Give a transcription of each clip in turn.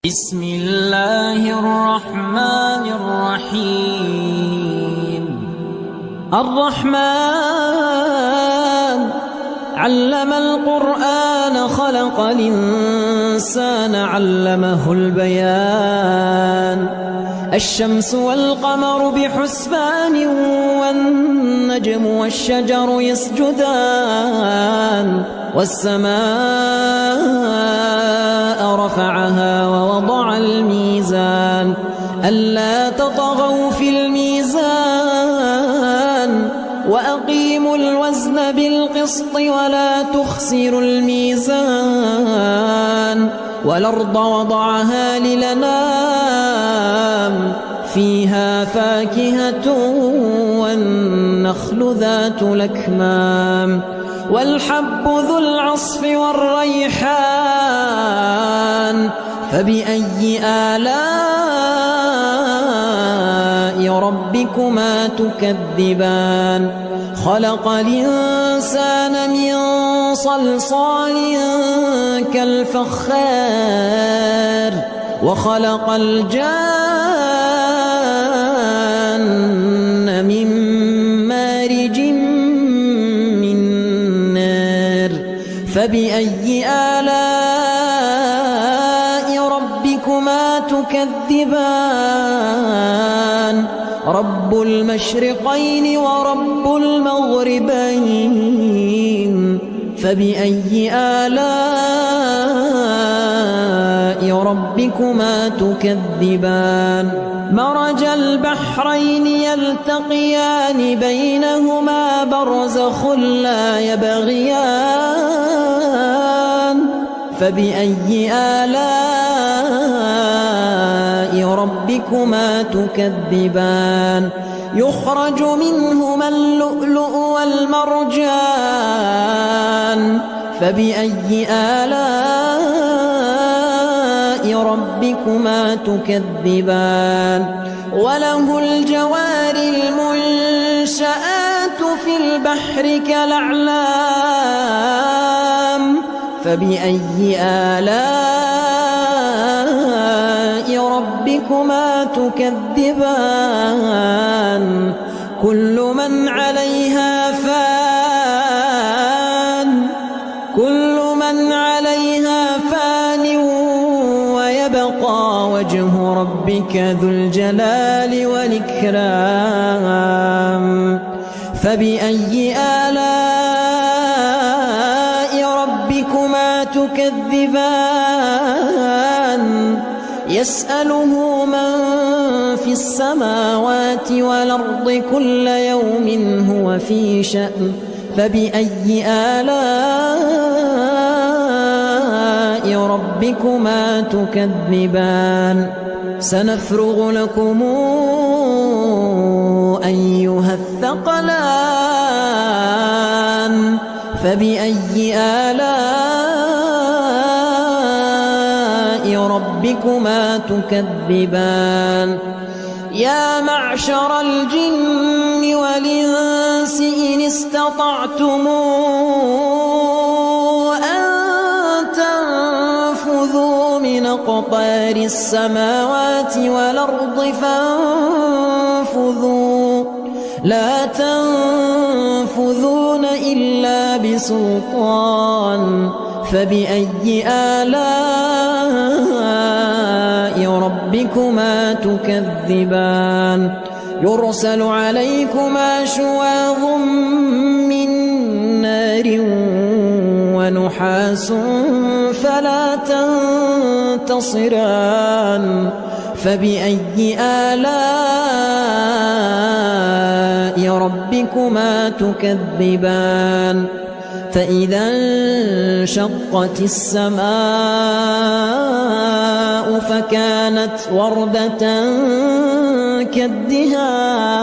بسم الله الرحمن الرحيم. الرحمن علم القرآن خلق الإنسان علمه البيان. الشمس والقمر بحسبان والنجم والشجر يسجدان والسماء رفعها ووضع الميزان ألا تطغوا في الميزان وأقيموا الوزن بالقسط ولا تخسروا الميزان. والأرض وضعها للأنام فيها فاكهة والنخل ذات الأكمام والحب ذو العصف والريحان. فبأي آلاء ربكما تكذبان؟ خلق الإنسان من صلصال كالفخار وخلق الجان من مارج من نار. فبأي آلاء ربكما تكذبان؟ رب المشرقين ورب المغربين. فبأي آلاء ربكما تكذبان؟ مرج البحرين يلتقيان بينهما برزخ لا يبغيان. فبأي آلاء ربكما تكذبان؟ يخرج منهما اللؤلؤ والمرجان. فبأي آلاء ربكما تكذبان؟ وله الجوار المنشآت في البحر كالأعلام. فبأي آلاء ربكما تكذبان؟ كل من عليها فان ويبقى وجه ربك ذو الجلال والإكرام. فبأي آلاء ربكما تكذبان؟ يسأله من في السماوات والأرض كل يوم هو في شأن. فبأي آلاء ربكما تكذبان؟ سنفرغ لكم أيها الثقلان. فبأي آلاء ربكما تكذبان؟ يا معشر الجن والإنس إن استطعتم أن تنفذوا من أقطار السماوات والأرض فانفذوا لا تنفذون إلا بسلطان. فبأي آلاء ربكما تكذبان؟ يرسل عليكما شواظ من نار ونحاس فلا تنتصران. فبأي آلاء ربكما تكذبان؟ فإذا انشقت السماء فكانت وردة كالدهان.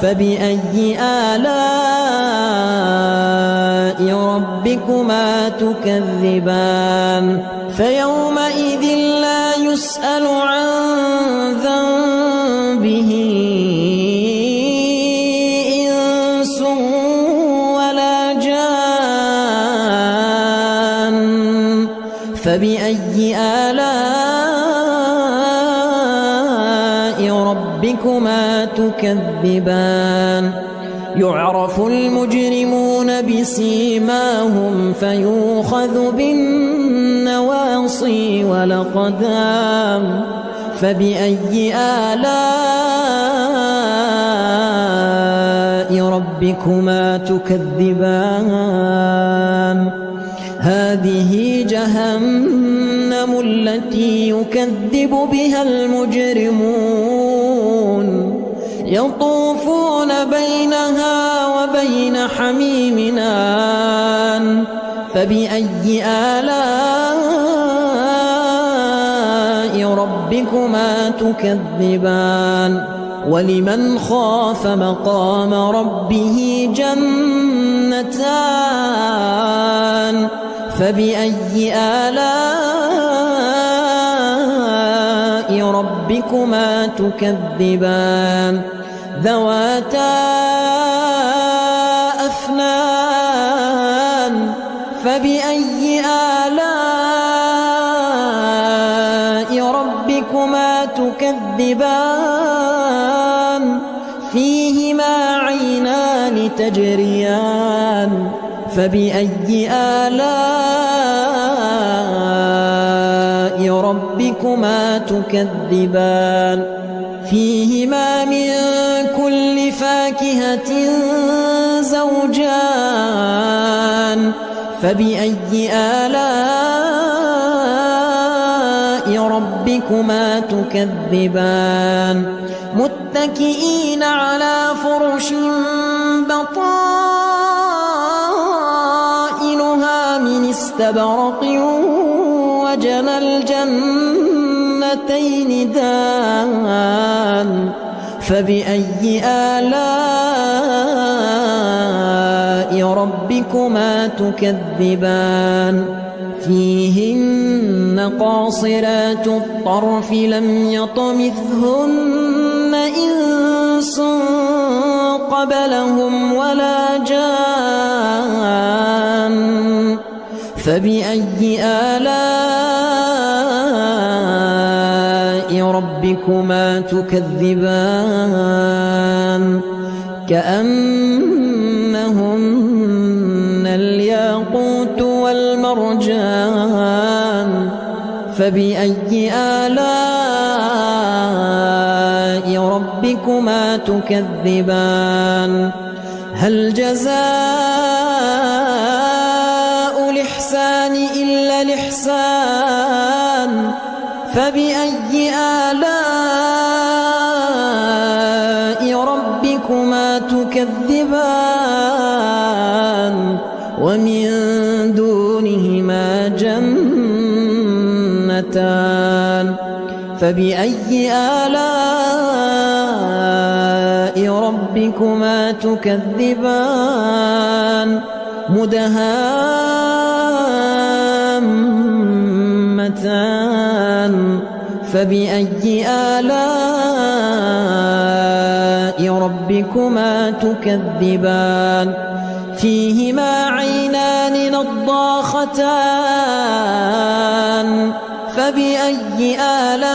فبأي آلاء ربكما تكذبان؟ فيومئذ لا يسأل عن ذنبه إنس ولا جان. فبأي آلاء ربكما تكذبان يعرف المجرمون بسيماهم فيؤخذ بالنواصي والأقدام فبأي آلاء ربكما تكذبان هذه جهنم التي يكذب بها المجرمون يطوفون بينها وبين حميم آن فبأي آلاء ربكما تكذبان ولمن خاف مقام ربه جنتان فبأي آلاء ربكما تكذبان ذواتا أفنان فبأي آلاء ربكما تكذبان فيهما عينان تجريان فبأي آلاء ربكما تكذبان فيهما من كل فاكهة زوجان فبأي آلاء ربكما تكذبان متكئين على فرش بطائنها من استبرق وجنى الجنتين دان فبأي آلاء ربكما تكذبان فيهن قاصرات الطرف لم يطمثهن إنس قبلهم ولا جان فبأي آلاء ربكما تكذبان كأنهن الياقوت والمرجان فبأي آلاء ربكما تكذبان هل جزاء الإحسان إلا الإحسان فبأي آلاء ربكما تكذبان ومن دونهما جنتان فبأي آلاء ربكما تكذبان مدهامتان فبأي آلاء ربكما تكذبان فيهما عينان نضاختان فبأي آلاء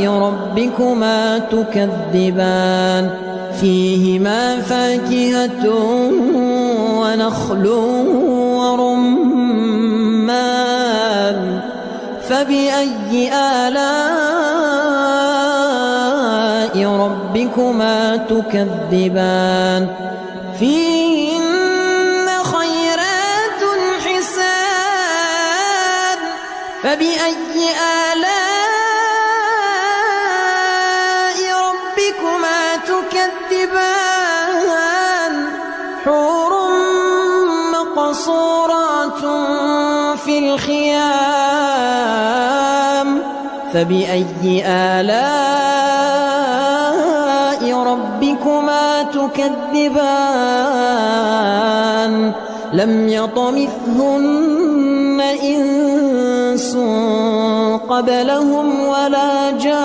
ربكما تكذبان فيهما فاكهة ونخل ورمان فبأي آلاء ربكما تكذبان فيهن خيرات حسان فبأي آلاء ربكما تكذبان حور مقصورات في الخيام فبأي آلاء ربكما تكذبان لم يطمثهن إنس قبلهم ولا جان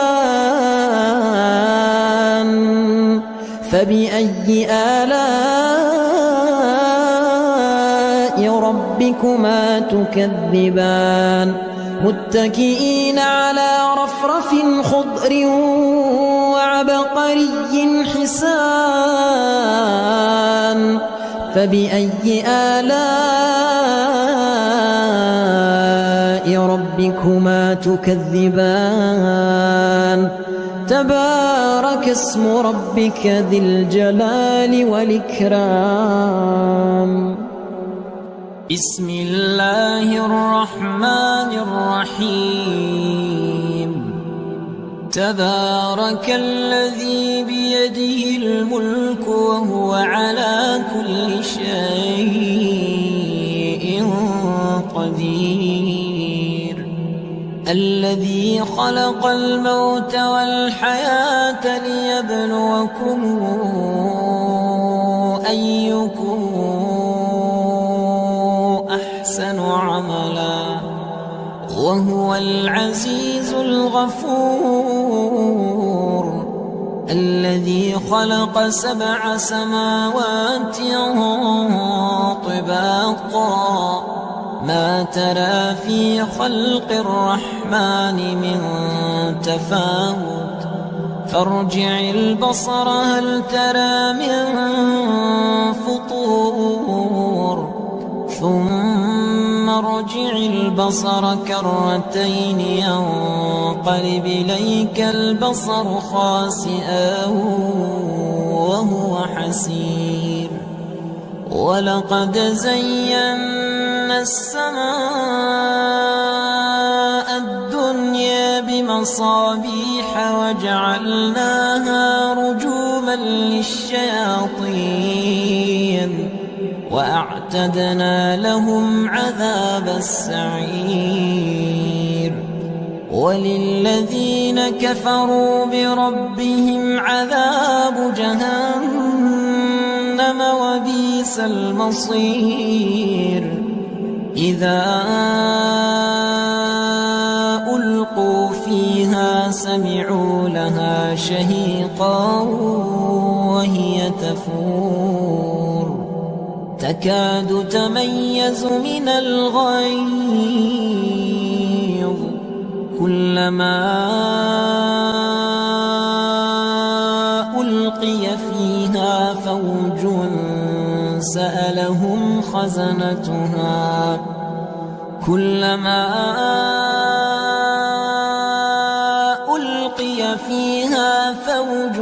فبأي آلاء ربكما ربكما تكذبان متكئين على رفرف خضر وعبقري حسان فبأي آلاء ربكما تكذبان تبارك اسم ربك ذي الجلال والإكرام. بسم الله الرحمن الرحيم. تبارك الذي بيده الملك وهو على كل شيء قدير. الذي خلق الموت والحياة ليبلوكم أيكم أحسن عملا وهو العزيز الغفور. الذي خلق 7 سماوات طباقا ما ترى في خلق الرحمن من تفاوت فارجع البصر هل ترى من فطور ثم ارجع البصر كرتين ينقلب إليك البصر خاسئا وهو حسير. ولقد زينا السماء الدنيا بمصابيح وجعلناها رجوما للشياطين وأعتدنا لهم عذاب السعير. وللذين كفروا بربهم عذاب جهنم وبئس المصير. إذا ألقوا فيها سمعوا لها شهيقا وهي تفور تكاد تميز من الغيظ كلما ألقي فيها فوج سألهم خزنتها كلما ألقي فيها فوج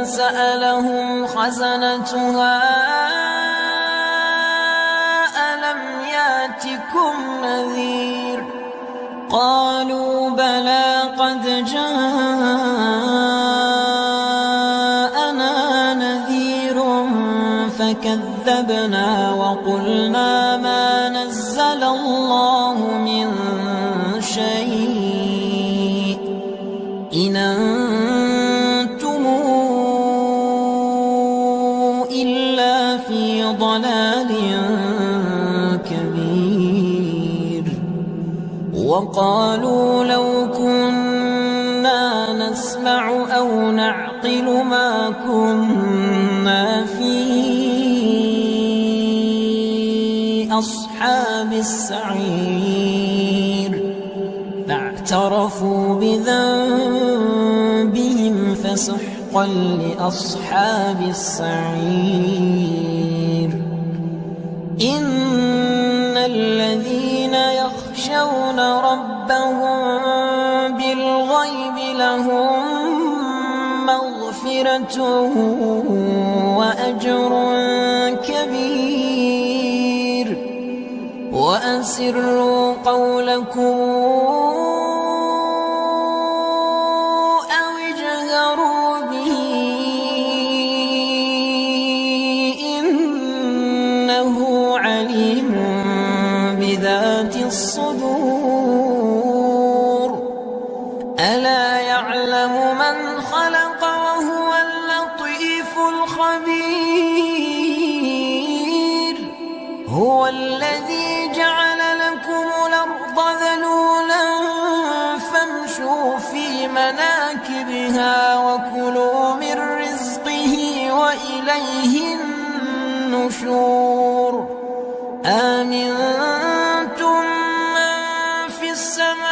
سألهم خزنتها ألم ياتكم نذير قالوا بلى قد جاءنا نذير فكذبنا وقلنا ما نزل الله من شيء إن أنتم إلا في ضلال كبير. وقالوا لو كنا نسمع أو نعقل ما كنا في أصحاب السعير فاعترفوا بذنبهم فسحقا لأصحاب السعير. إن الذين يخشون ربهم بالغيب لهم مغفرة وأجر كبير. وأسروا قولكم أو اجهروا به إنه عليم بذات الصدور. ألا يعلم من خلق وهو اللطيف الخبير. هو الذي جعل لكم الأرض ذلولا فامشوا في مناكبها وكلوا من رزقه وإليه النشور. آمنتم في السماء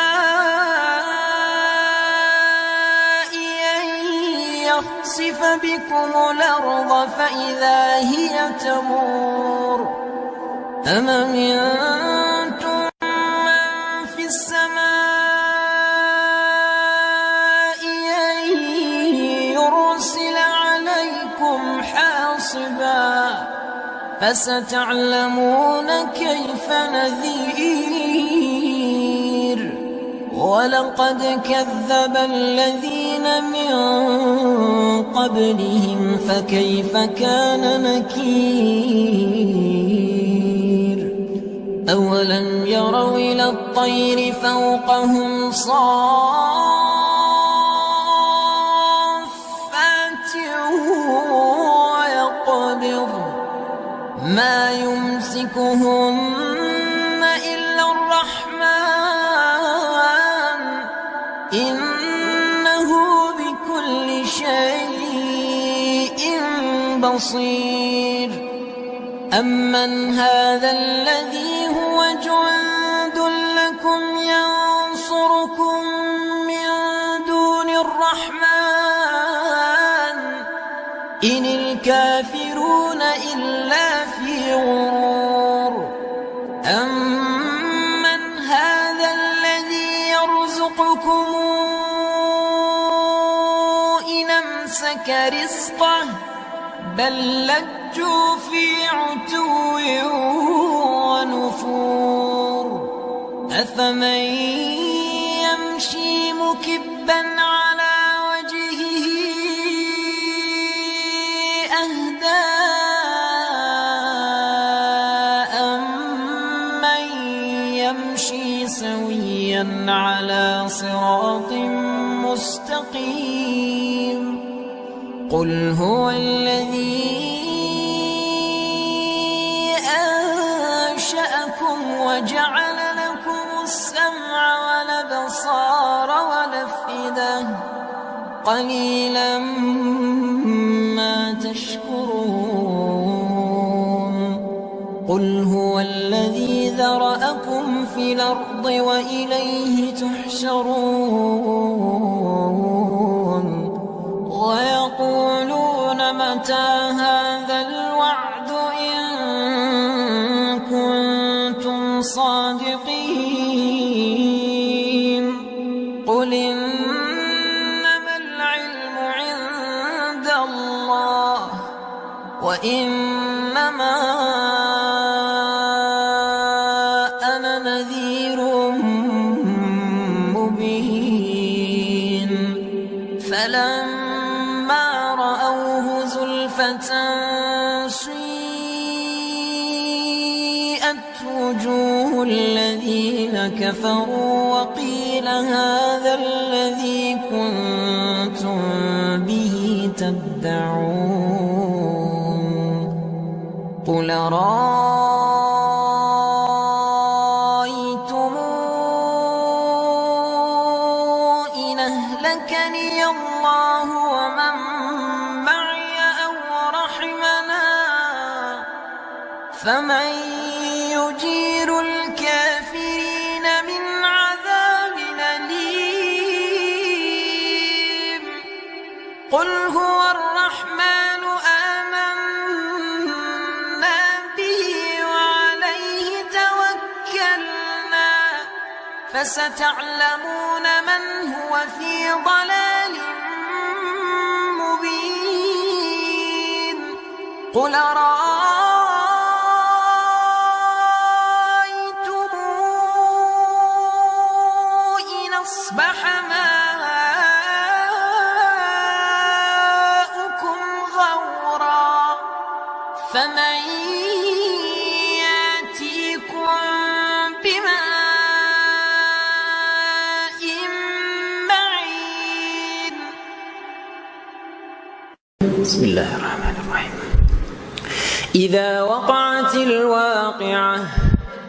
أن يخسف بكم الأرض فإذا هي تمور أم أمنتم من في السماء أن يرسل عليكم حاصبا فستعلمون كيف نذير ولقد كذب الذين من قبلهم فكيف كان نكير أولم يروا إلى الطير فوقهم صافات ويقبض ما يمسكهن إلا الرحمن إنه بكل شيء بصير أمن هذا الذي هو جند لكم ينصركم من دون الرحمن إن الكافرون إلا في غرور أمن هذا الذي يرزقكم إن أمسك رزقه بل لجوا في عتو ونفور أفمن يمشي مكبا على وجهه أهدى أمن يمشي سويا على صراط مستقيم قل هو الذي أنشأكم وجعل لكم السمع والأبصار والأفئدة قليلا ما تشكرون قل هو الذي ذرأكم في الأرض وإليه تحشرون ويقولون متى هذا الوعد إن كنتم صادقين قل إنما العلم عند الله وإنما أنا نذير مبين فلما رأوه زلفة سيئت وجوه الذين كفروا وقيل هذا الذي كنتم به تدعون قل رأيتم إن أهلكني الله ومن معي أو رحمنا فمن يجير الكافرين من عذاب أليم قل هو الرحمن آمنا به وعليه توكلنا فستعلمون من هو في ضلال مبين قل أرأيتم إن أصبح ماؤكم غورا فمن يأتيكم بماء معين بسم الله الرحمن الرحيم إذا وقعت الواقعة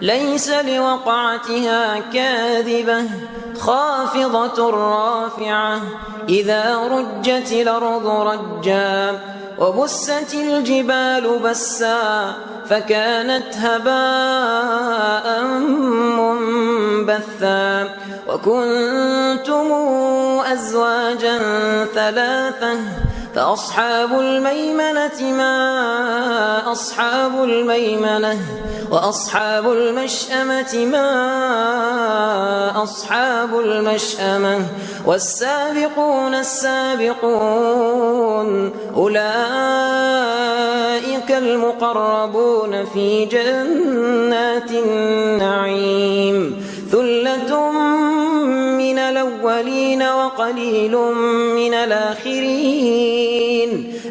ليس لوقعتها كاذبة خافضة رافعة إذا رجت الأرض رجا وبست الجبال بسا فكانت هباء منبثا وكنتم أزواجا ثلاثة فأصحاب الميمنة ما أصحاب الميمنة وأصحاب المشأمة ما أصحاب المشأمة والسابقون السابقون أولئك المقربون في جنات النعيم ثلة من الأولين وقليل من الآخرين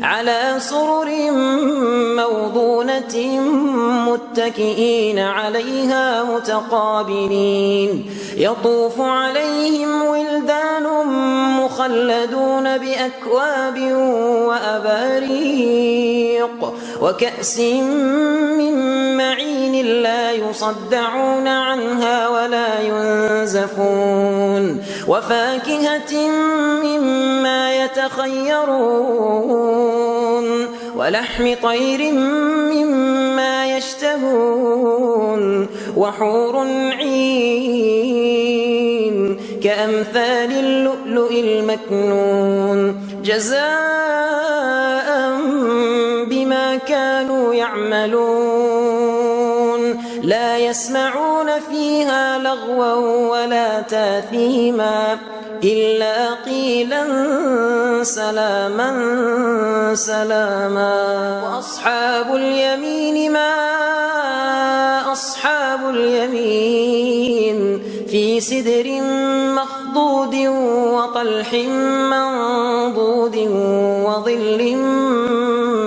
على سرر موضونة متكئين عليها متقابلين يطوف عليهم ولدان مخلدون بأكواب وأباريق وكأس من معين لا يصدعون عنها ولا ينزفون وفاكهة مما يتخيرون ولحم طير مما يشتهون وحور عين كأمثال اللؤلؤ المكنون جزاء بما كانوا يعملون لا يسمعون فيها لغوا ولا تاثيما إلا قيلا سلاما سلاما وأصحاب اليمين ما أصحاب اليمين في سدر مخضود وطلح منضود وظل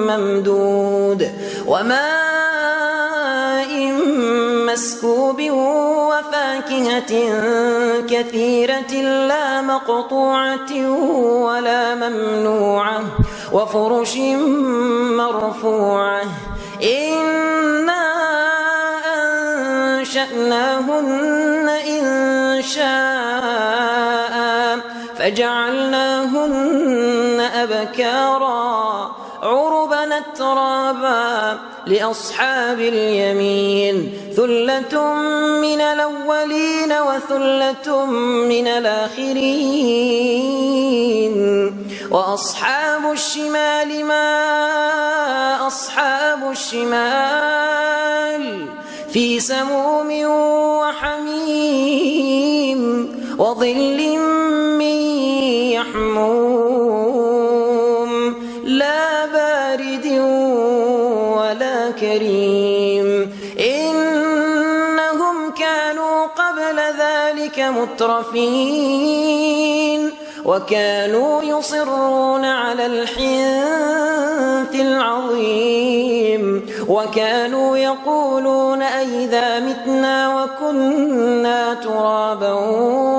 ممدود وماء مسكوب وفاكهة كثيرة لا مقطوعة ولا ممنوعة وفرش مرفوعة إنا أنشأناهن إنشاء فجعلناهن أبكارا عربا أترابا لأصحاب اليمين ثلة من الأولين وثلة من الآخرين وأصحاب الشمال ما أصحاب الشمال في سموم وحميم وظل من يحموم لا بارد ولا كريم إنهم كانوا قبل ذلك مترفين وكانوا يصرون على الحنث العظيم وكانوا يقولون أئذا متنا وكنا ترابا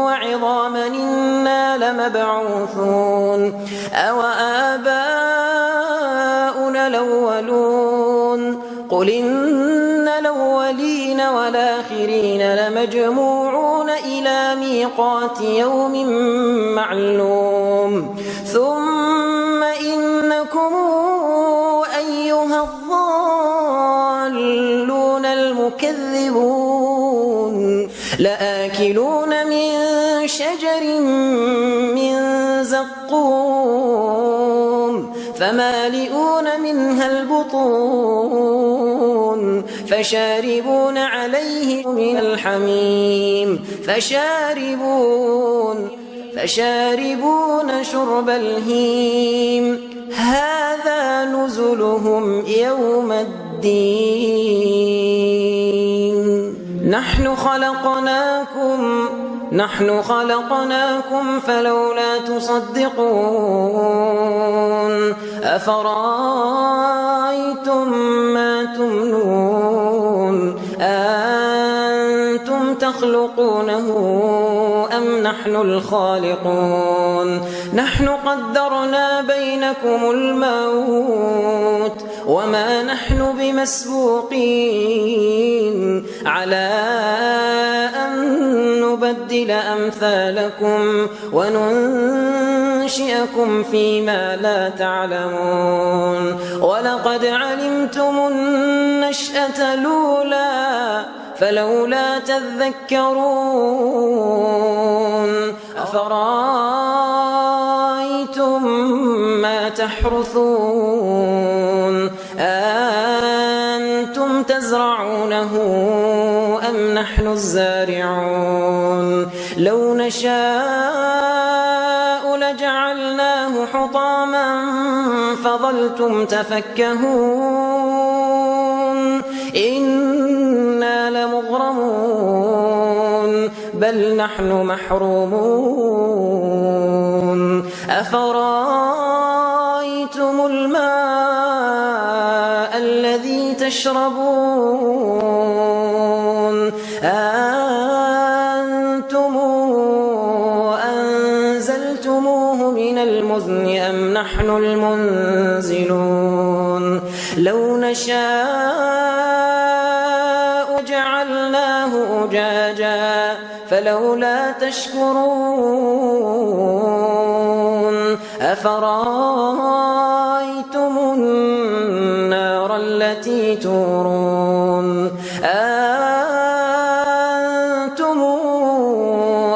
وعظاما إنا لمبعوثون أوآباؤنا الأولون قل إن الأولين والآخرين لمجموعون إلى ميقات يوم معلوم ثم إنكم أيها الضالون المكذبون لآكلون من شجر من زقوم فمالئون منها البطون فشاربون عليه من الحميم فشاربون شرب الهيم هذا نزلهم يوم الدين نحن خلقناكم فلولا تصدقون أفرأيتم ما تمنون أنتم تخلقونه أم نحن الخالقون نحن قدرنا بينكم الموت وما نحن بمسبوقين على أن نبدل أمثالكم وننشئكم فيما لا تعلمون ولقد علمتم النشأة الأولى فلولا تذكرون أفرأيتم ما تحرثون أنتم تزرعونه أم نحن الزارعون لو نشاء لجعلناه حطاما فظلتم تفكهون إنا لمغرمون بل نحن محرومون أفرأيتم الماء الذي تشربون أنتم أنزلتموه من المزن أم نحن المنزلون لو نشاء جعلناه أجاجا فلولا تشكرون أفرأيتم النار التي تورون أنتم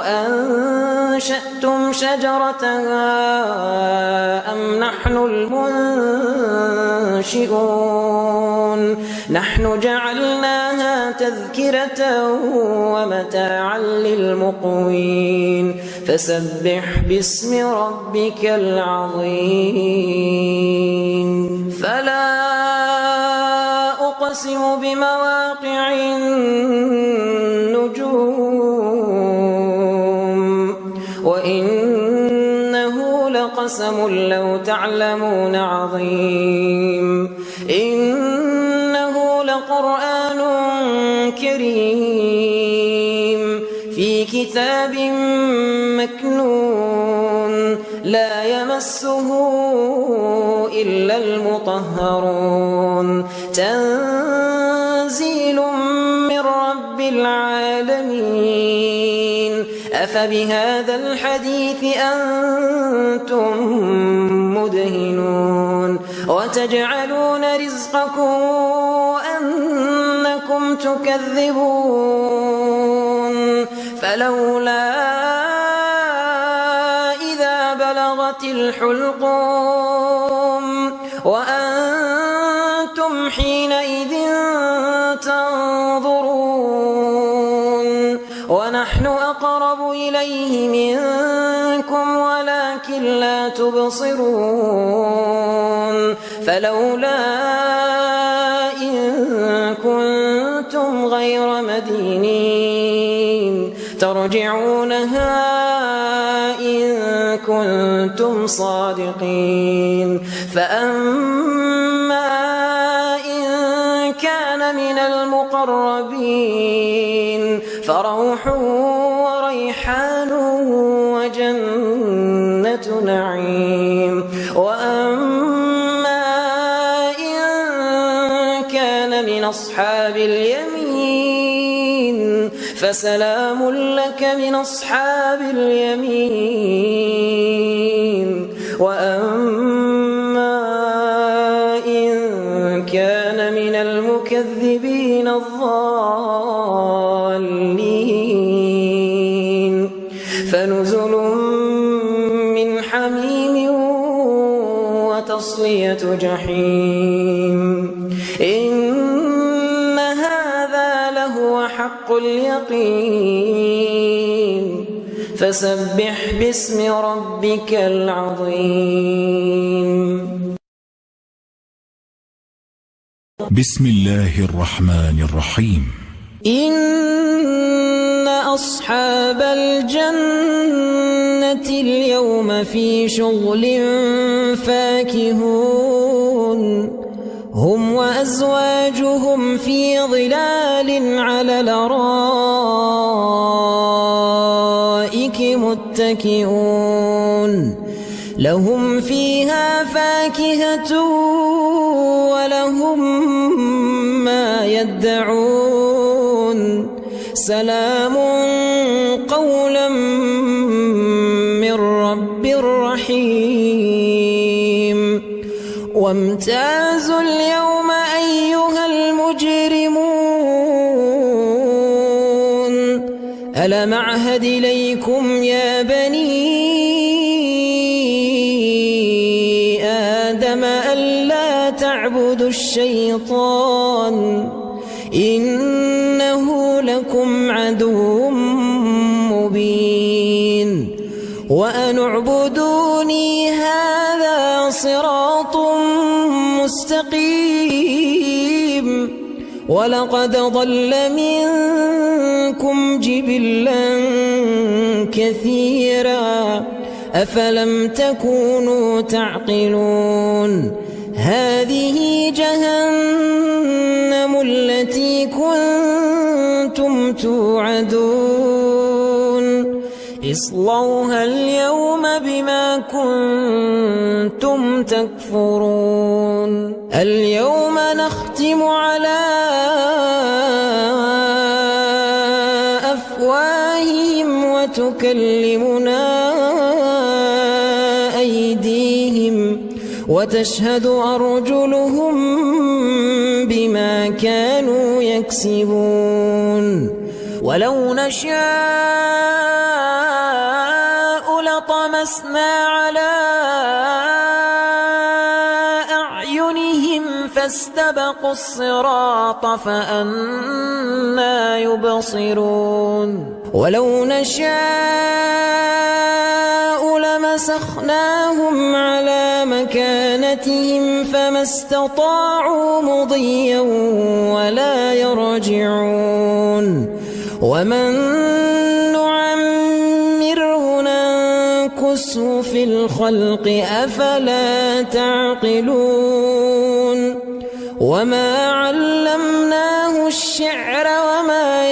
أنشأتم شجرتها أم نحن المنشئون نحن جعلناها تذكرة ومتاعا للمقوين فسبح باسم ربك العظيم فلا أقسم بمواقع النجوم وإنه لقسم لو تعلمون عظيم إنه لقرآن كريم في كتاب مكنون لا يمسه إلا المطهرون تنزيل من رب العالمين أفبهذا الحديث أنتم مدهنون وتجعلون رزقكم أنكم تكذبون فلولا إذا بلغت الحلقوم وأنتم حينئذ تنظرون ونحن أقرب إليه منكم ولكن لا تبصرون فلولا إن كنتم غير مدينين ترجعونها إن كنتم صادقين فأما إن كان من المقربين فروح وريحان وجنة نعيم وأما إن كان من أصحاب اليمين فسلام لك من أصحاب اليمين وأما إن كان من المكذبين الضالين فنزل من حميم وتصلية جحيم إن هذا لهو حق اليقين فسبح باسم ربك العظيم بسم الله الرحمن الرحيم إن أصحاب الجنة اليوم في شغل فاكهون هم وأزواجهم في ظلال على الأرائك الأرائك متكئون لهم فيها فاكهة ولهم ما يدعون سلام قولا من رب رحيم وامتازوا اليوم أيها المجرمون ألم أعهد إليكم يا بني آدم ألا تعبدوا الشيطان إنه لكم عدو مبين وأن اعبدوني هذا صراط مستقيم ولقد ضل منكم جبلا كثيرا أفلم تكونوا تعقلون هذه جهنم التي كنتم توعدون اصلوها اليوم بما كنتم تكفرون اليوم نختم على أفواههم وتكلمنا أيديهم وتشهد أرجلهم بما كانوا يكسبون ولو نشاء لطمسنا على أعينهم فاستبقوا الصراط فأنى يبصرون ولو نشاء لمسخناهم على مكانتهم فما استطاعوا مضيا ولا يرجعون ومن نعمره ننكسه في الخلق أفلا تعقلون وما علمناه الشعر وما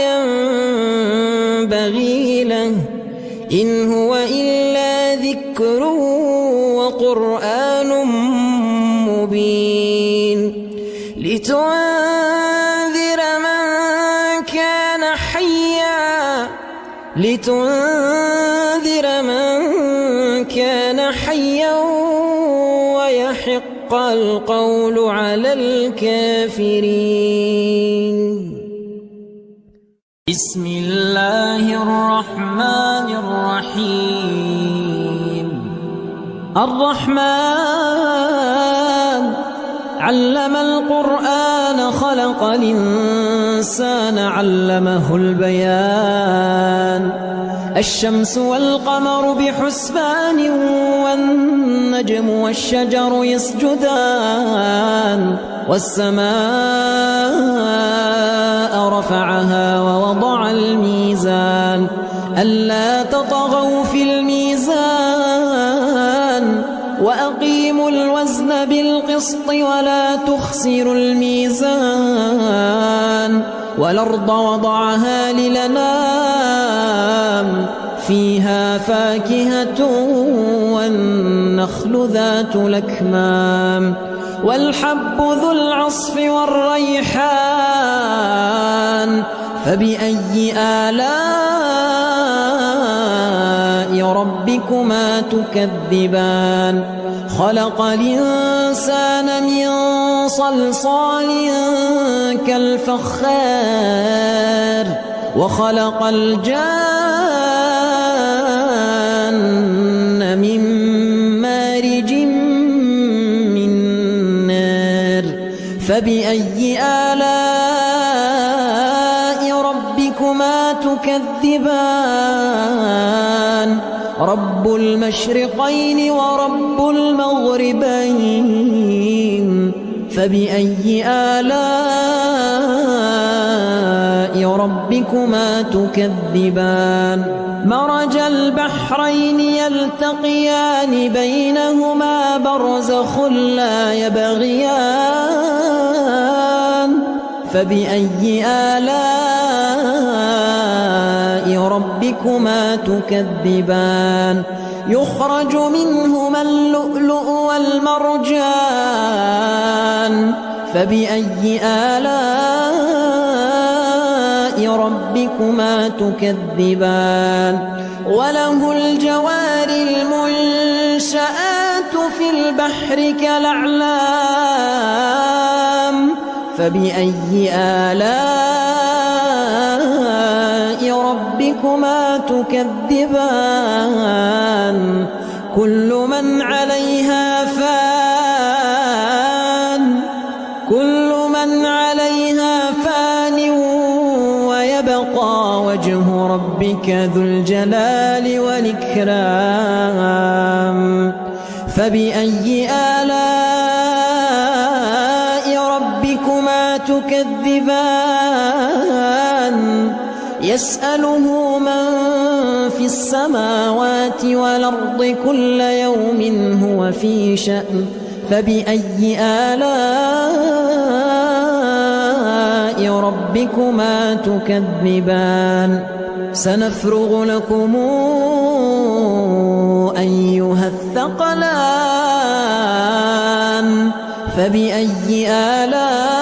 ينبغي له إن هو إلا ذكر وقرآن مبين لتنذر من كان حيا ويحق القول على الكافرين بسم الله الرحمن الرحيم الرحمن علم القرآن خلق الإنسان علمه البيان الشمس والقمر بحسبان والنجم والشجر يسجدان والسماء رفعها ووضع الميزان ألا تطغوا في الميزان وأقيموا الوزن بالقسط ولا تخسروا الميزان والأرض وضعها للأنام فيها فاكهة والنخل ذات الأكمام والحب ذو العصف والريحان فبأي آلاء ربكما تكذبان خلق الإنسان من صلصال كالفخار وخلق الجان من مارج من نار فبأي آلاء ربكما تكذبان رب المشرقين ورب المغربين فبأي آلاء ربكما تكذبان مرج البحرين يلتقيان بينهما برزخ لا يبغيان فبأي آلاء ربكما تكذبان يخرج منهما اللؤلؤ والمرجان فبأي آلاء ربكما تكذبان وله الجوار المنشآت في البحر كالأعلام فبأي آلاء ربكما تكذبان كل من عليها فان ويبقى وجه ربك ذو الجلال والإكرام فبأي آلاء ربكما تكذبان يسأله من في السماوات والأرض كل يوم هو في شأن فبأي آلاء ربكما تكذبان سنفرغ لكم أيها الثقلان فبأي آلاء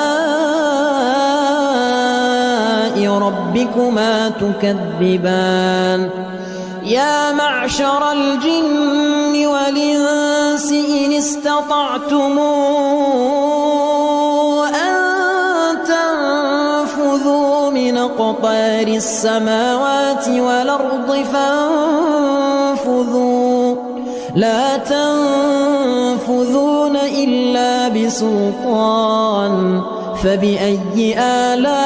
ربكما تكذبان يا معشر الجن والإنس إن استطعتم أن تنفذوا من أقطار السماوات والأرض فانفذوا لا تنفذون إلا بسلطان فبأي آلاء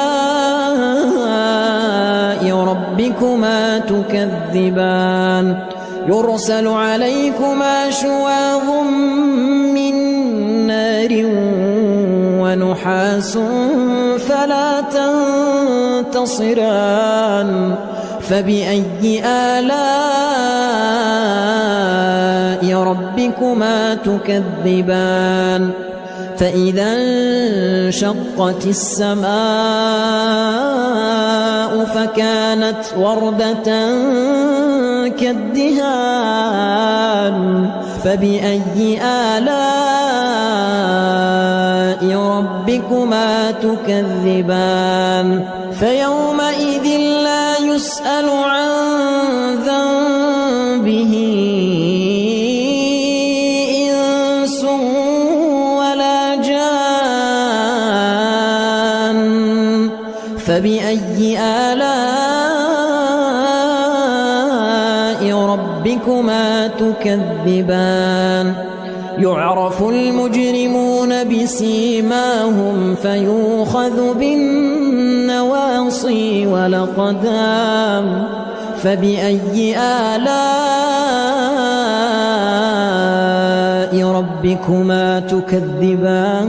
ربكما تكذبان يرسل عليكما شواظ من نار ونحاس فلا تنتصران فبأي آلاء ربكما تكذبان فإذا انشقت السماء فكانت وردة كالدهان فبأي آلاء ربكما تكذبان فيومئذ لا يسأل عن ذنبه إنس ولا جان فبأي آلاء ربكما تكذبان يعرف المجرمون بسيماهم فيؤخذ بالنواصي والأقدام فبأي آلاء ربكما تكذبان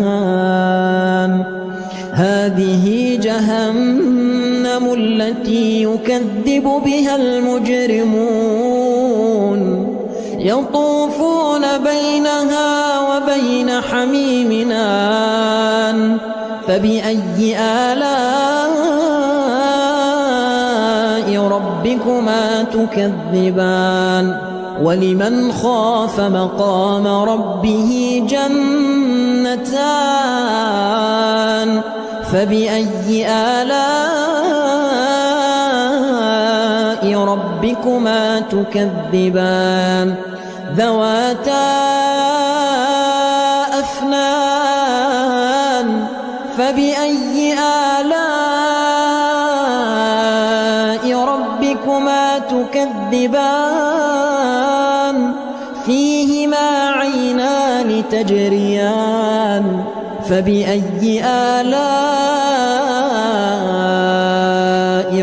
هذه جهنم التي يكذب بها المجرمون يطوفون بينها وبين حميم آن فبأي آلاء ربكما تكذبان ولمن خاف مقام ربه جنتان فبأي آلاء ربكما تكذبان ذواتا أفنان فبأي آلاء ربكما تكذبان فيهما عينان تجريان فبأي آلاء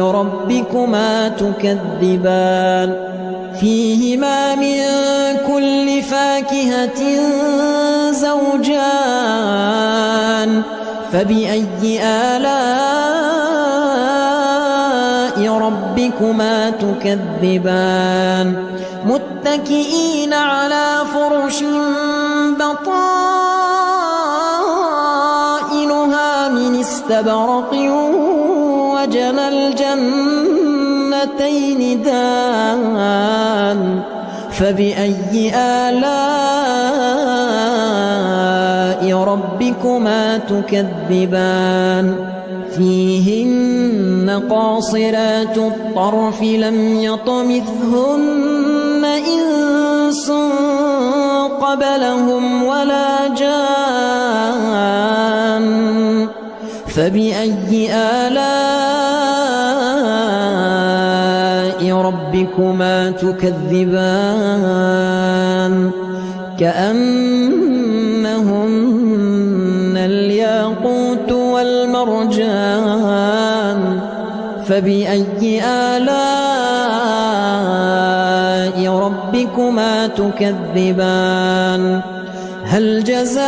ربكما تكذبان فيهما من كل فاكهة زوجان فبأي آلاء ربكما تكذبان متكئين على فرش بطائنها من استبرق وجنى الجنتين جنتين دان فبأي آلاء ربكما تكذبان فيهن قاصرات الطرف لم يطمثهن إنس قبلهم ولا جان فبأي آلاء ربكما تكذبان كأنهن الياقوت والمرجان فبأي آلاء ربكما تكذبان هل جزاء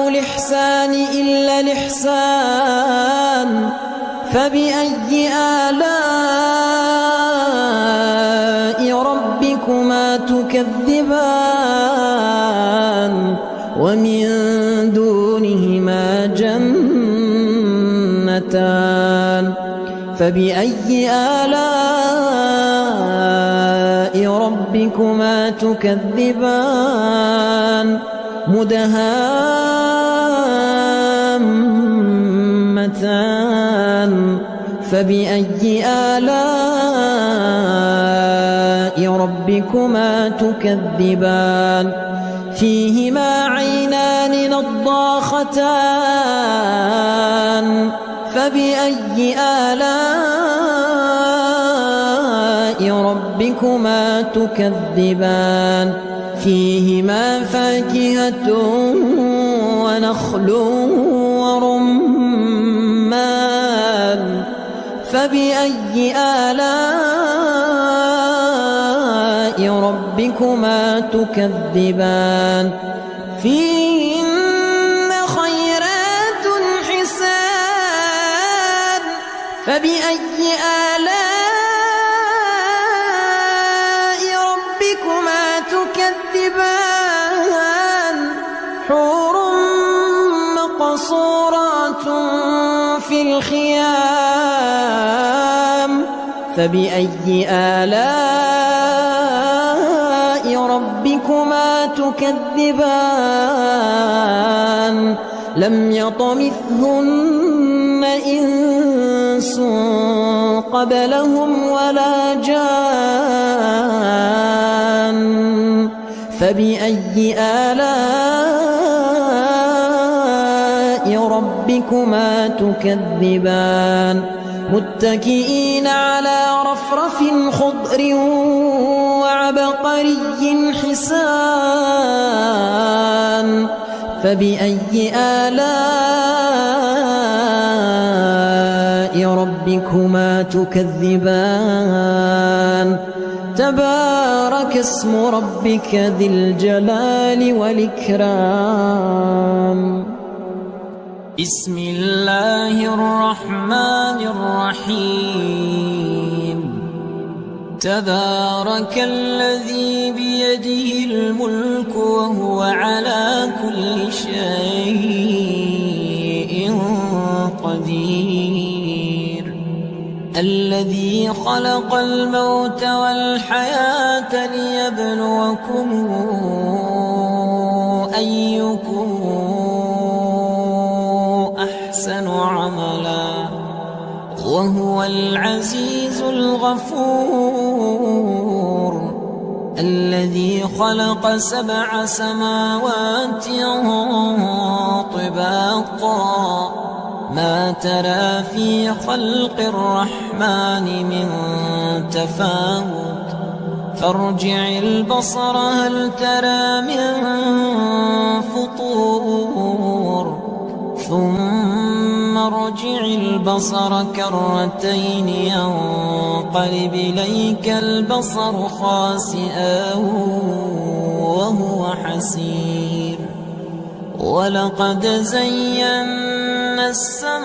الإحسان إلا الإحسان فبأي آلاء ربكما تكذبان ومن دونهما جنتان فبأي آلاء ربكما تكذبان مدهامتان فبأي آلاء ربكما تكذبان فيهما عينان نضاختان فبأي آلاء ربكما تكذبان فيهما فاكهة ونخل ورمان فبأي آلاء ربكما تكذبان فيهن خيرات حسان فبأي آلاء ربكما تكذبان حور مقصورات في الخيام فبأي آلاء ربكما تكذبان لم يطمثهن إنس قبلهم ولا جان فبأي آلاء ربكما تكذبان متكئين على رفرف خضر وعبقري حسان فبأي آلاء ربكما تكذبان تبارك اسم ربك ذي الجلال والإكرام بسم الله الرحمن الرحيم تبارك الذي بيده الملك وهو على كل شيء قدير الذي خلق الموت والحياة ليبلوكم أيكم أحسن عملا وهو العزيز الغفور الذي خلق 7 سماوات طباقا ما ترى في خلق الرحمن من تفاوت فارجع البصر هل ترى من فطور ثم ارجع البصر كرتين ينقلب إليك البصر خاسئا وهو حسير ولقد زينا السماء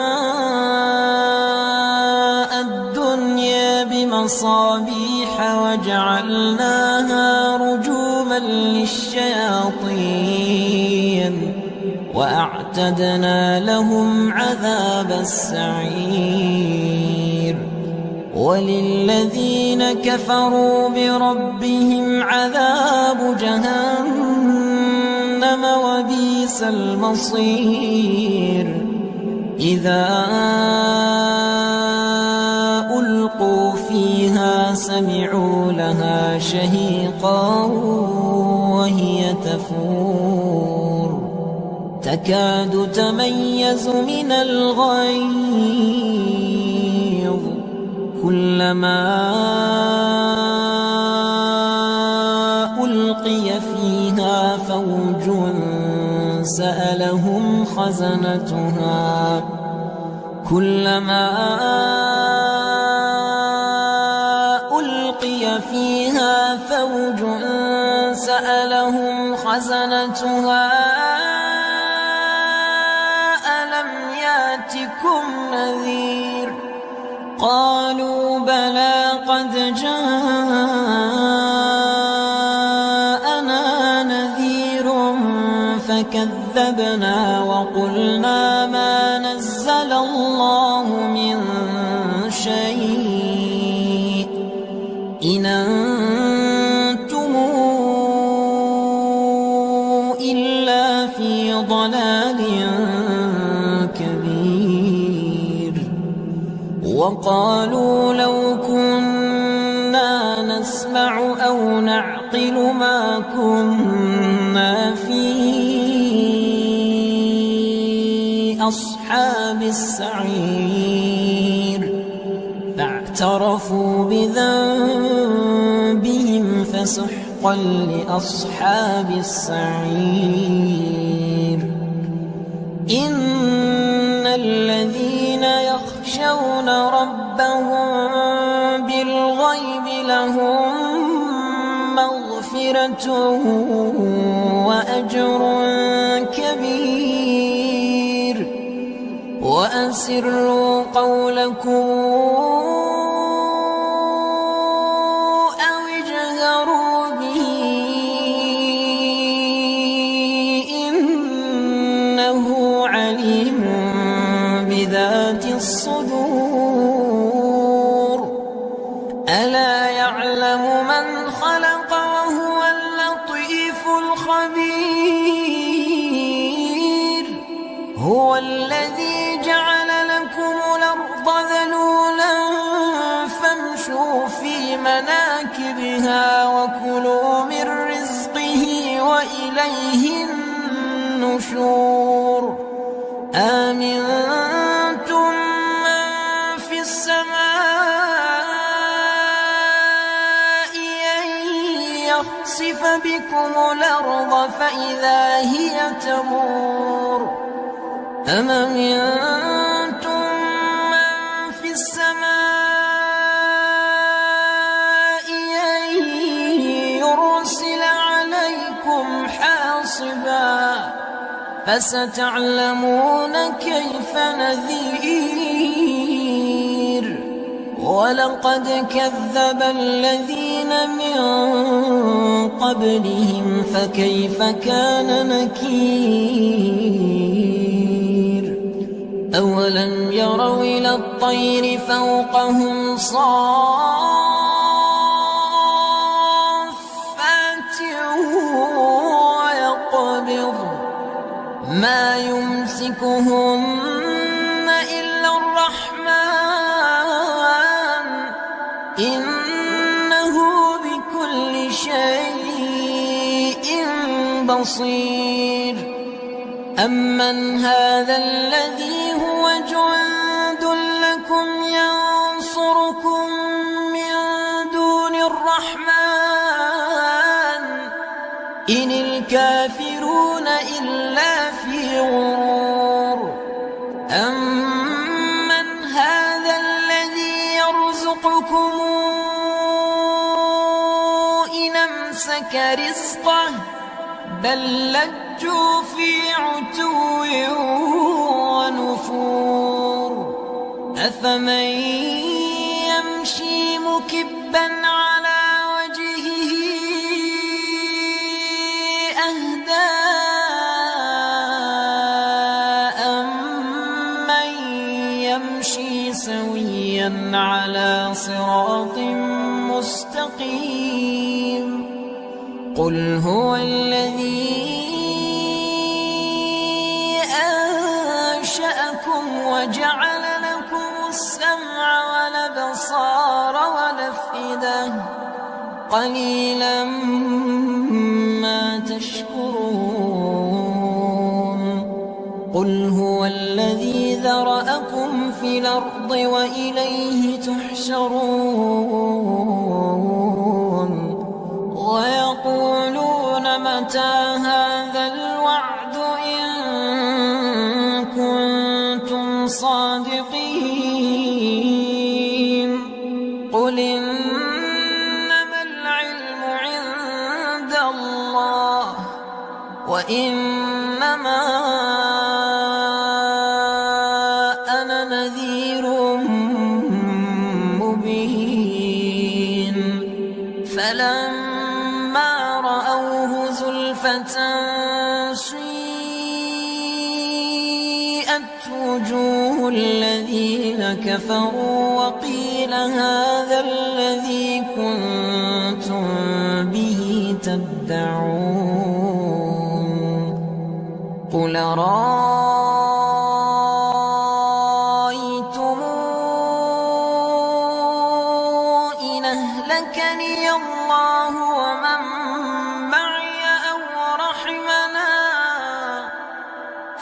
الدنيا بمصابيح وجعلناها رجوما للشياطين وأعتدنا لهم عذاب السعير وللذين كفروا بربهم عذاب جهنم وبئس المصير إذا ألقوا فيها سمعوا لها شهيقا وهي تفور تكاد تميز من الغيظ كلما ألقي فيها فوج سألهم خزنتها كلما ألقي فيها فوج سألهم خزنتها ألم ياتكم نذير قالوا بلى قد جاءنا نذير فكذبنا وقلنا ما نزل الله من شيء إن أنتم إلا في ضلال كبير وقالوا لو كنا نسمع أو نعقل ما كنا في أصحاب السعير فاعترفوا بذنبهم فسحقا لأصحاب السعير إن الذين يخشون ربهم بالغيب لهم مغفرة وأجر كبير وأسروا قولكم أو اجهروا به إنه عليم بذات الصدور ألا يعلم من خلق وهو اللطيف الخبير هو الذي جعل لكم الأرض ذلولا فامشوا في مناكبها وكلوا من رزقه وإليه النشور آمنتم من في السماء أن يخسف بكم الأرض فإذا هي تمور أم أمنتم من في السماء أن يرسل عليكم حاصبا فستعلمون كيف نذير ولقد كذب الذين من قبلهم فكيف كان نكير أولم يروا إلى الطير فوقهم صافات ويقبض ما يمسكهن إلا الرحمن إنه بكل شيء بصير أمن هذا الذي هو جند لكم ينصركم من دون الرحمن إن الكافرون إلا في غرور أمن هذا الذي يرزقكم إن أمسك رزقه بل لجوا في عتو ونفور أفمن يمشي مكبا على وجهه أهدى أمن يمشي سويا على صراط صراط مستقيم قل هو الذي أنشأكم وجعل لكم السمع والأبصار والأفئدة قليلا ما تشكرون قل هو الذي ذرأكم في الأرض وإليه تحشرون ويقولون متى هذا الوعد إن كنتم صادقين قل إنما العلم عند الله وإنما أنا نذير مبين فلما رأوه زلفة سيئت وجوه الذين كفروا وقيل هذا الذي كنتم به تدعون قل رأيتم إن أهلكني الله ومن معي أو رحمنا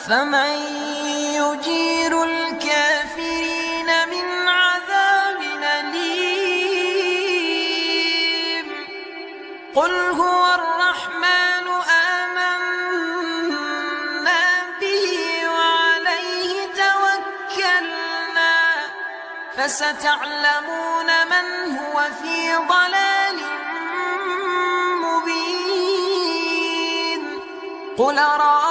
فمن يجير الكافرين من عذاب أليم قل هو الرحمن آمنا به وعليه توكلنا فستعلمون من هو في ضلال مبين قل رأيتم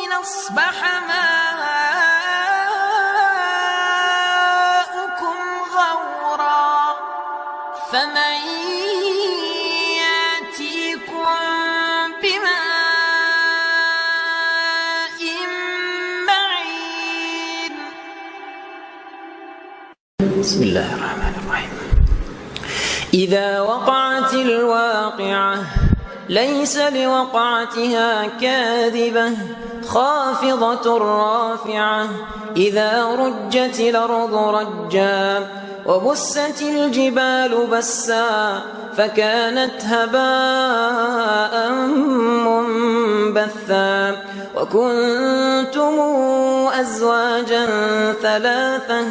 إن أصبح ماؤكم غورا فمن يأتيكم بماء معين بسم الله الرحمن الرحيم إذا وقعت الواقعة ليس لوقعتها كاذبة خافضة رافعة إذا رجت الأرض رجا وبست الجبال بسا فكانت هباء منبثا وكنتم أزواجا ثلاثة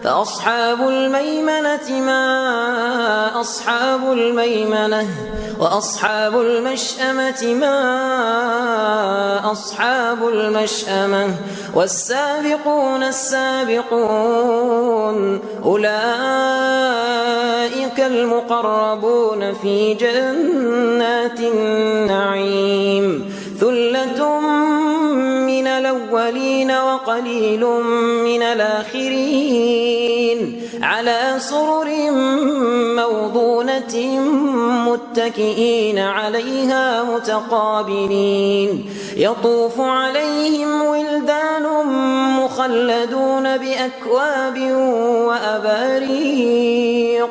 فأصحاب الميمنة ما أصحاب الميمنة وأصحاب المشأمة ما أصحاب المشأمة والسابقون السابقون أولئك المقربون في جنات النعيم ثلة من الأولين وقليل من الآخرين على سرر موضونة متكئين عليها متقابلين يطوف عليهم ولدان مخلدون بأكواب وأباريق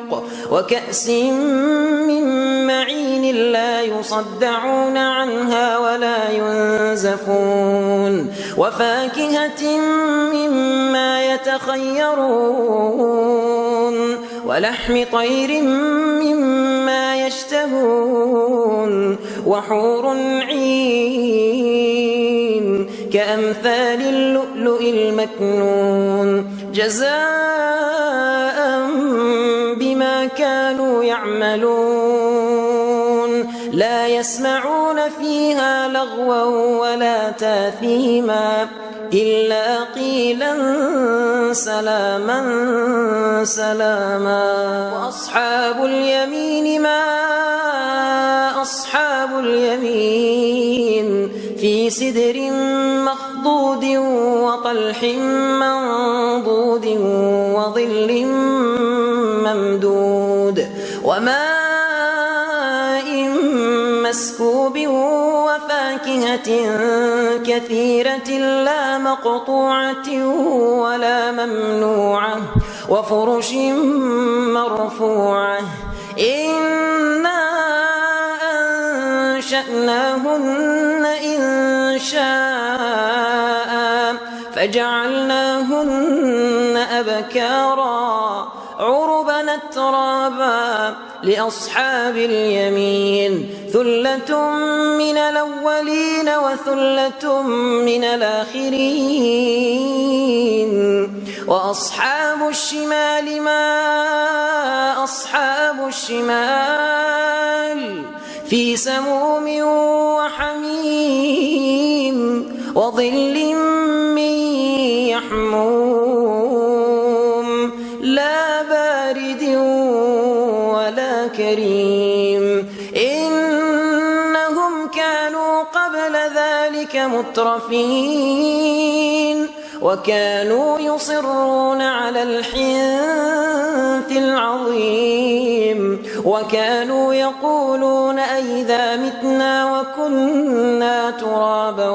وكأس من معين لا يصدعون عنها ولا ينزفون وفاكهة مما يتخيرون ولحم طير مما يشتهون وحور عين كأمثال اللؤلؤ المكنون جزاء بما كانوا يعملون لا يسمعون فيها لغوا ولا تاثيما إلا قيلا سلاما سلاما وأصحاب اليمين ما أصحاب اليمين في سدر مخضود وطلح منضود وظل ممدود وماء مسكوب وفاكهة كثيرة لا مقطوعة ولا ممنوعة وفرش مرفوعة إنا أنشأناهن إنشاء فجعلناهن أبكارا عربا أترابا لأصحاب اليمين ثلة من الأولين وثلة من الآخرين وأصحاب الشمال ما أصحاب الشمال في سموم وحميم وظل من يحموم لا بارد ولا كريم إنهم كانوا قبل ذلك مترفين وكانوا يصرون على الحنث العظيم وكانوا يقولون أئذا متنا وكنا ترابا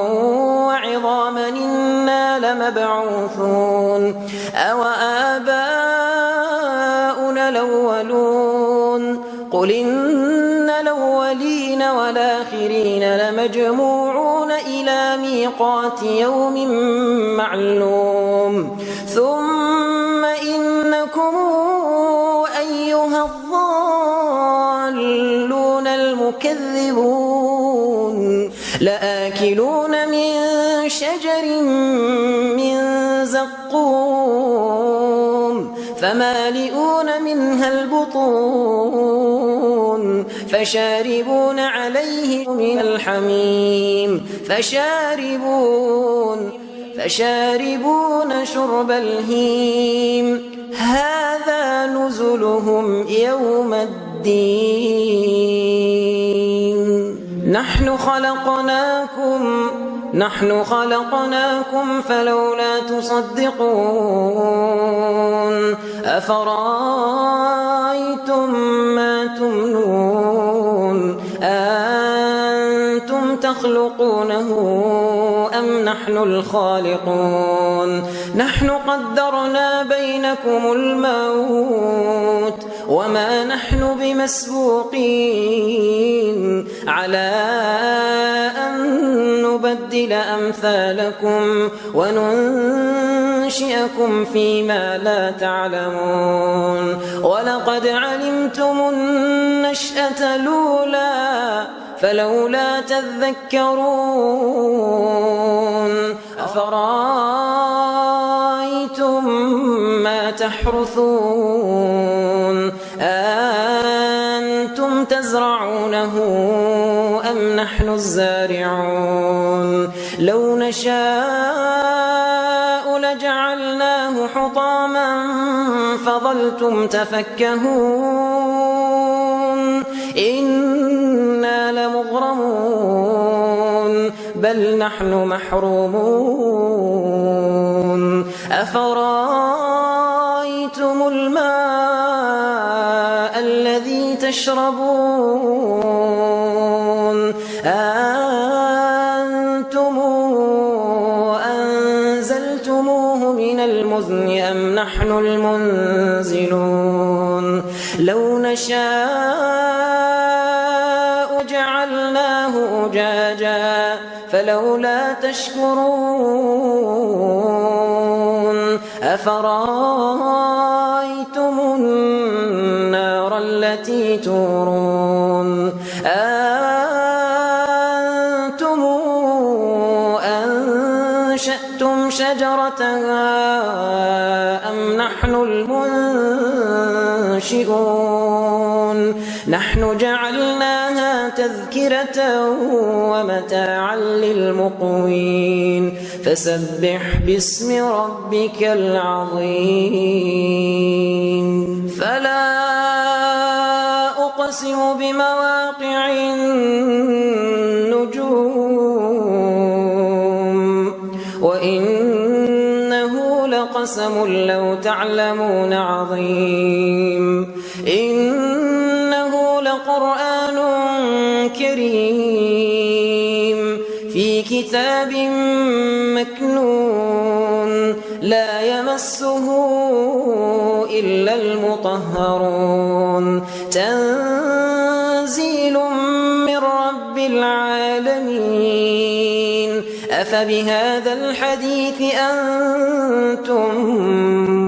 وعظاما إنا لمبعوثون أو آباؤنا الأولون قل إن الأولين والآخرين لمجموعون إلى ميقات يوم معلوم ثم إنكم أيها الضالون المكذبون لآكلون من شجر من زقوم فمالئون منها البطون فشاربون عليه من الحميم فشاربون شرب الهيم هذا نزلهم يوم الدين نحن خلقناكم فلولا تصدقون أفرأيتم ما تمنون أنتم تخلقونه أم نحن الخالقون نحن قدرنا بينكم الموت وما نحن بمسبوقين على أن نبدل أمثالكم وننشئكم فيما لا تعلمون ولقد علمتم النشأة الأولى فلولا تذكرون أفرأيتم ما تحرثون أنتم تزرعونه أم نحن الزارعون لو نشاء لجعلناه حطاما فظلتم تفكهون إنا لمغرمون بل نحن محرومون أفرأيتم الماء الذي تشربون أنتم أنزلتموه من المزن أم نحن المنزلون لو نشاء جعلناه أجاجا فلولا تشكرون أفرأيتم النار التي تورون أنتم أنشأتم شجرتها أم نحن المنشئون نحن جعلناها تذكرة ومتاعا للمقوين فسبح باسم ربك العظيم فلا أقسم بمواقع النجوم وإنه لقسم لو تعلمون عظيم إنه لقرآن كريم في كتاب مكنون لا يمسه إلا المطهرون تنزيل من رب العالمين أفبهذا الحديث أنتم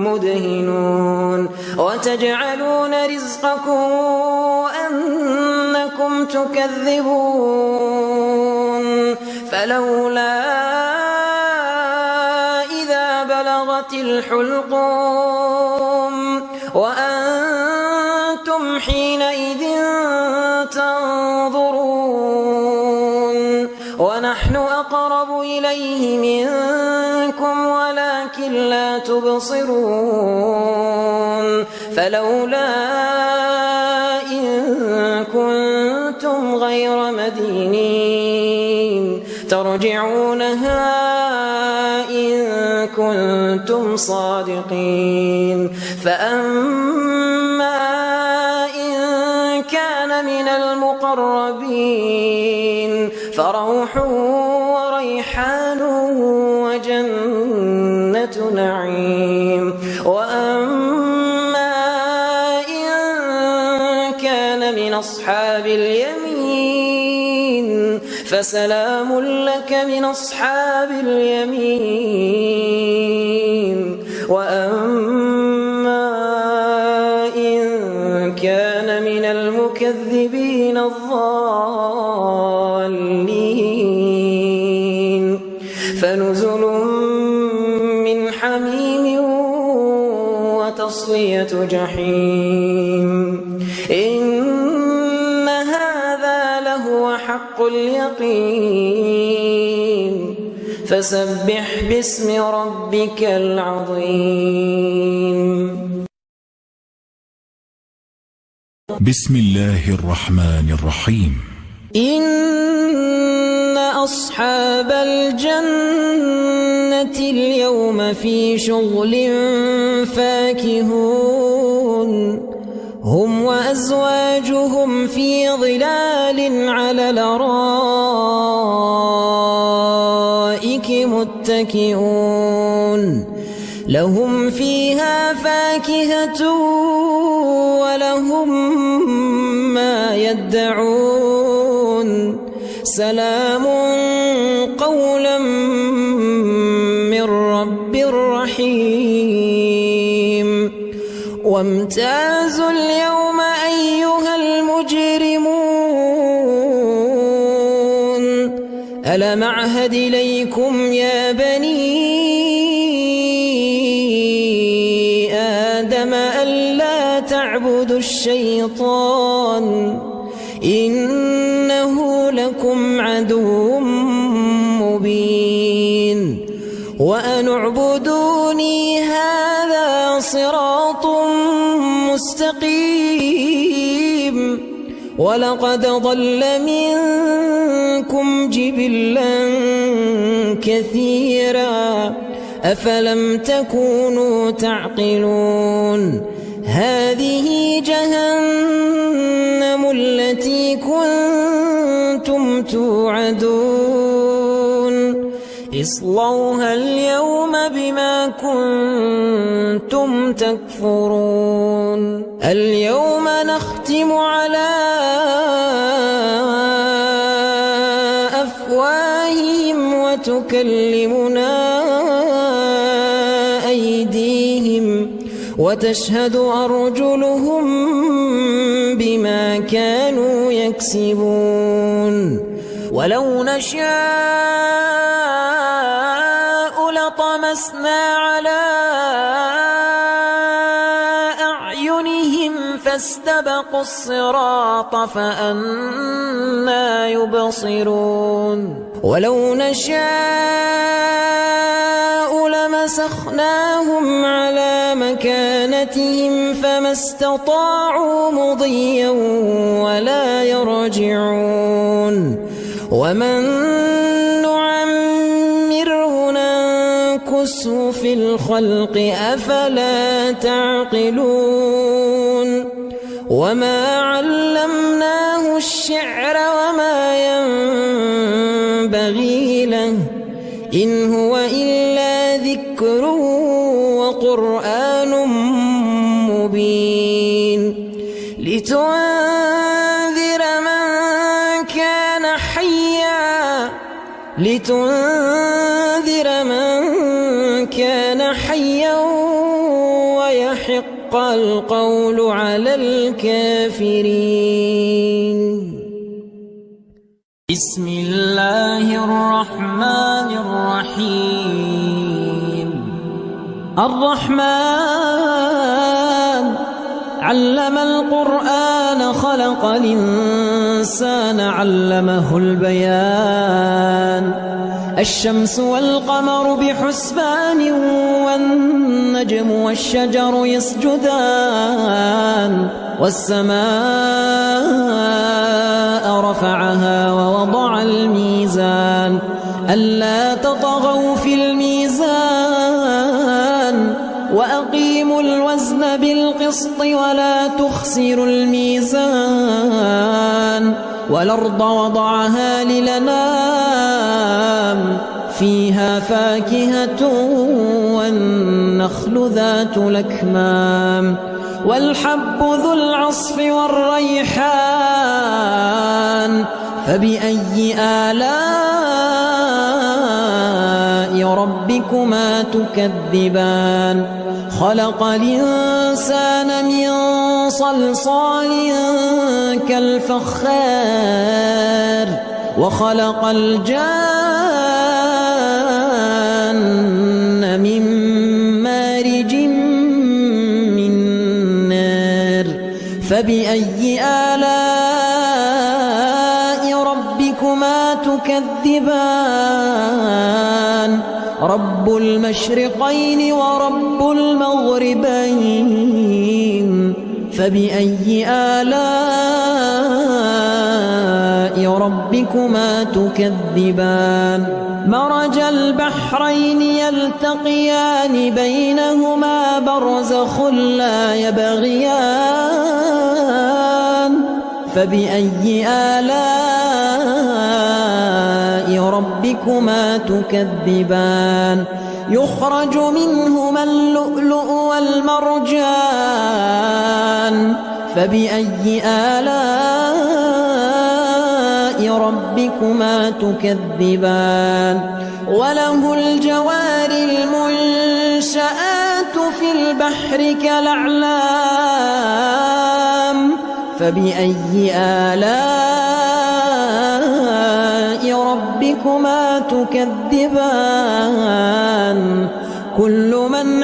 مدهنون وتجعلون رزقكم أنكم تكذبون فلولا إذا بلغت الحلقوم وأنتم حينئذ تنظرون ونحن أقرب إليه منكم ولكن لا تبصرون فلولا إن كنتم غير مدينين ترجعونها إن كنتم صادقين فأما إن كان من المقربين فروح وريحان وجنة نعيم وأما إن كان من أصحاب اليمين فسلام لك من أصحاب اليمين وأما إن كان من المكذبين الضالين فنزل من حميم وتصلية جحيم إن هذا لهو حق اليقين فسبح باسم ربك العظيم بسم الله الرحمن الرحيم إن أصحاب الجنة اليوم في شغل فاكهون هم وأزواجهم في ظلال على الأرائك متكئون لهم فيها فاكهة ولهم ما يدعون سلام قولا من رب رحيم وامتازوا اليوم أيها المجرمون ألم أعهد إليكم يا بني آدم ألا تعبدوا الشيطان إنه لكم عدو مبين وأن اعبدوني هذا صراط مستقيم ولقد ضل منكم جبلا كثيرا أفلم تكونوا تعقلون هذه جهنم التي كنتم توعدون اصلوها اليوم بما كنتم تكفرون اليوم نختم على أفواههم وتكلمنا أيديهم وتشهد أرجلهم بما كانوا يكسبون ولو نشاء لطمسنا على أعينهم فاستبقوا الصراط فأنى يبصرون ولو نشاء لمسخناهم على مكانتهم فما استطاعوا مضيا ولا يرجعون ومن نعمره ننكسه في الخلق أفلا تعقلون وما علمناه الشعر وما ينبغي له إن هو إلا ذكر وقرآن مبين لتنذر من كان حيا ويحق القول على الكافرين. بسم الله الرحمن الرحيم. الرحمن علم القرآن خلق الإنسان علمه البيان. الشمس والقمر بحسبان والنجم والشجر يسجدان والسماء رفعها ووضع الميزان ألا تطغوا في الميزان وأقيموا الوزن بالقسط ولا تخسروا الميزان والأرض وضعها للأنام فيها فاكهة والنخل ذات الأكمام والحب ذو العصف والريحان فبأي آلاء ربكما تكذبان. خلق الإنسان من صلصال كالفخار وخلق الجان من مارج من نار فبأي آلاء ربكما تكذبان. رب المشرقين ورب المغربين فبأي آلاء ربكما تكذبان. مرج البحرين يلتقيان بينهما برزخ لا يبغيان فبأي آلاء ربكما تكذبان. يخرج منهما اللؤلؤ والمرجان فبأي آلاء ربكما تكذبان. وله الجوار المنشآت في البحر كالأعلام فبأي آلاء ربكما تكذبان. كل من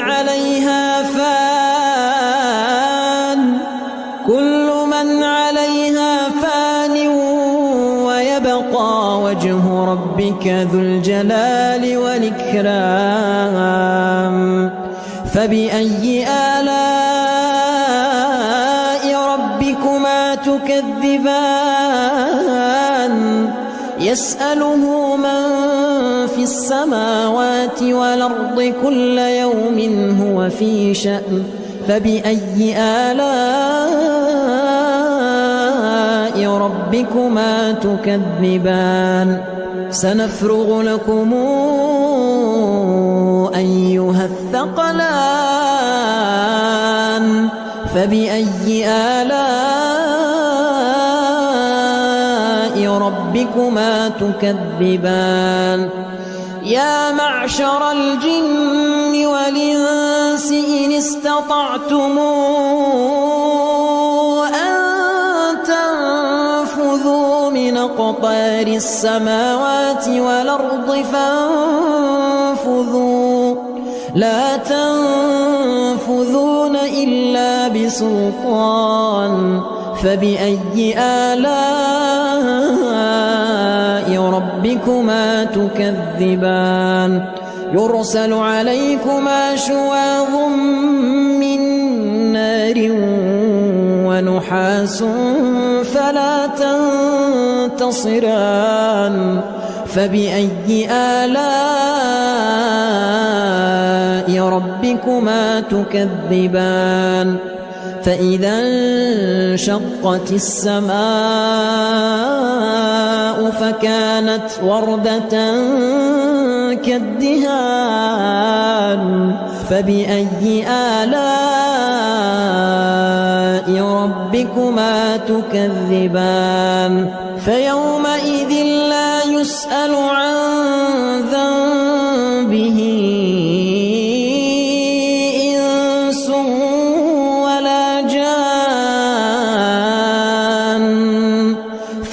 عليها فان ويبقى وجه ربك ذو الجلال والإكرام فبأي آلاء ربكما تكذبان. يسأله من في السماوات والأرض كل يوم هو في شأن فبأي آلاء ربكما تكذبان. سنفرغ لكم أيها الثقلان فبأي آلاء ربكما تكذبان. يا معشر الجن والإنس إن استطعتم أن تنفذوا من أقطار السماوات والأرض فانفذوا لا تنفذون إلا بسلطان فبأي آلاء ربكما تكذبان. يرسل عليكما شواظ من نار ونحاس فلا تنتصران فبأي آلاء ربكما تكذبان. فإذا انشقت السماء السماء فكانت وردة كالدهان فبأي آلاء ربكما تكذبان فيومئذ لا يسأل عن ذنبه إنس ولا جان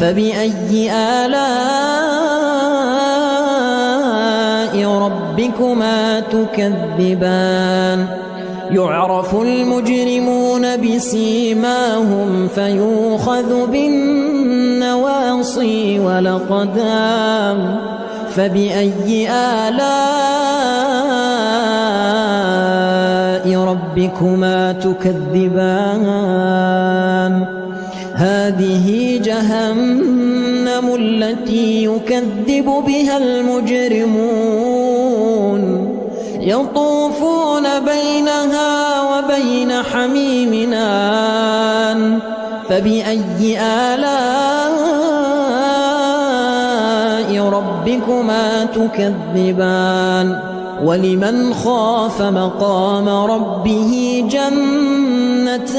فبأي آلاء ربكما تكذبان يعرف المجرمون بسيماهم فيؤخذ بالنواصي والأقدام فبأي آلاء ربكما تكذبان هذه جهنم التي يكذب بها المجرمون يطوفون بينها وبين حميم آن فبأي آلاء ربكما تكذبان ولمن خاف مقام ربه جنتان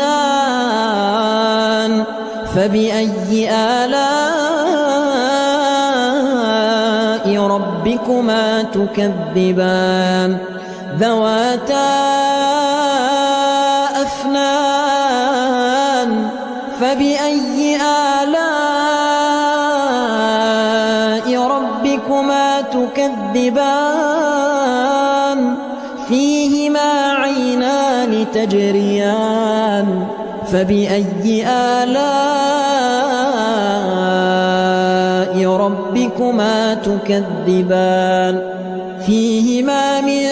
فبأي آلاء ربكما تكذبان ذواتا أفنان فبأي آلاء ربكما تكذبان فيهما عينان تجريان فبأي آلاء ربكما تكذبان فيهما من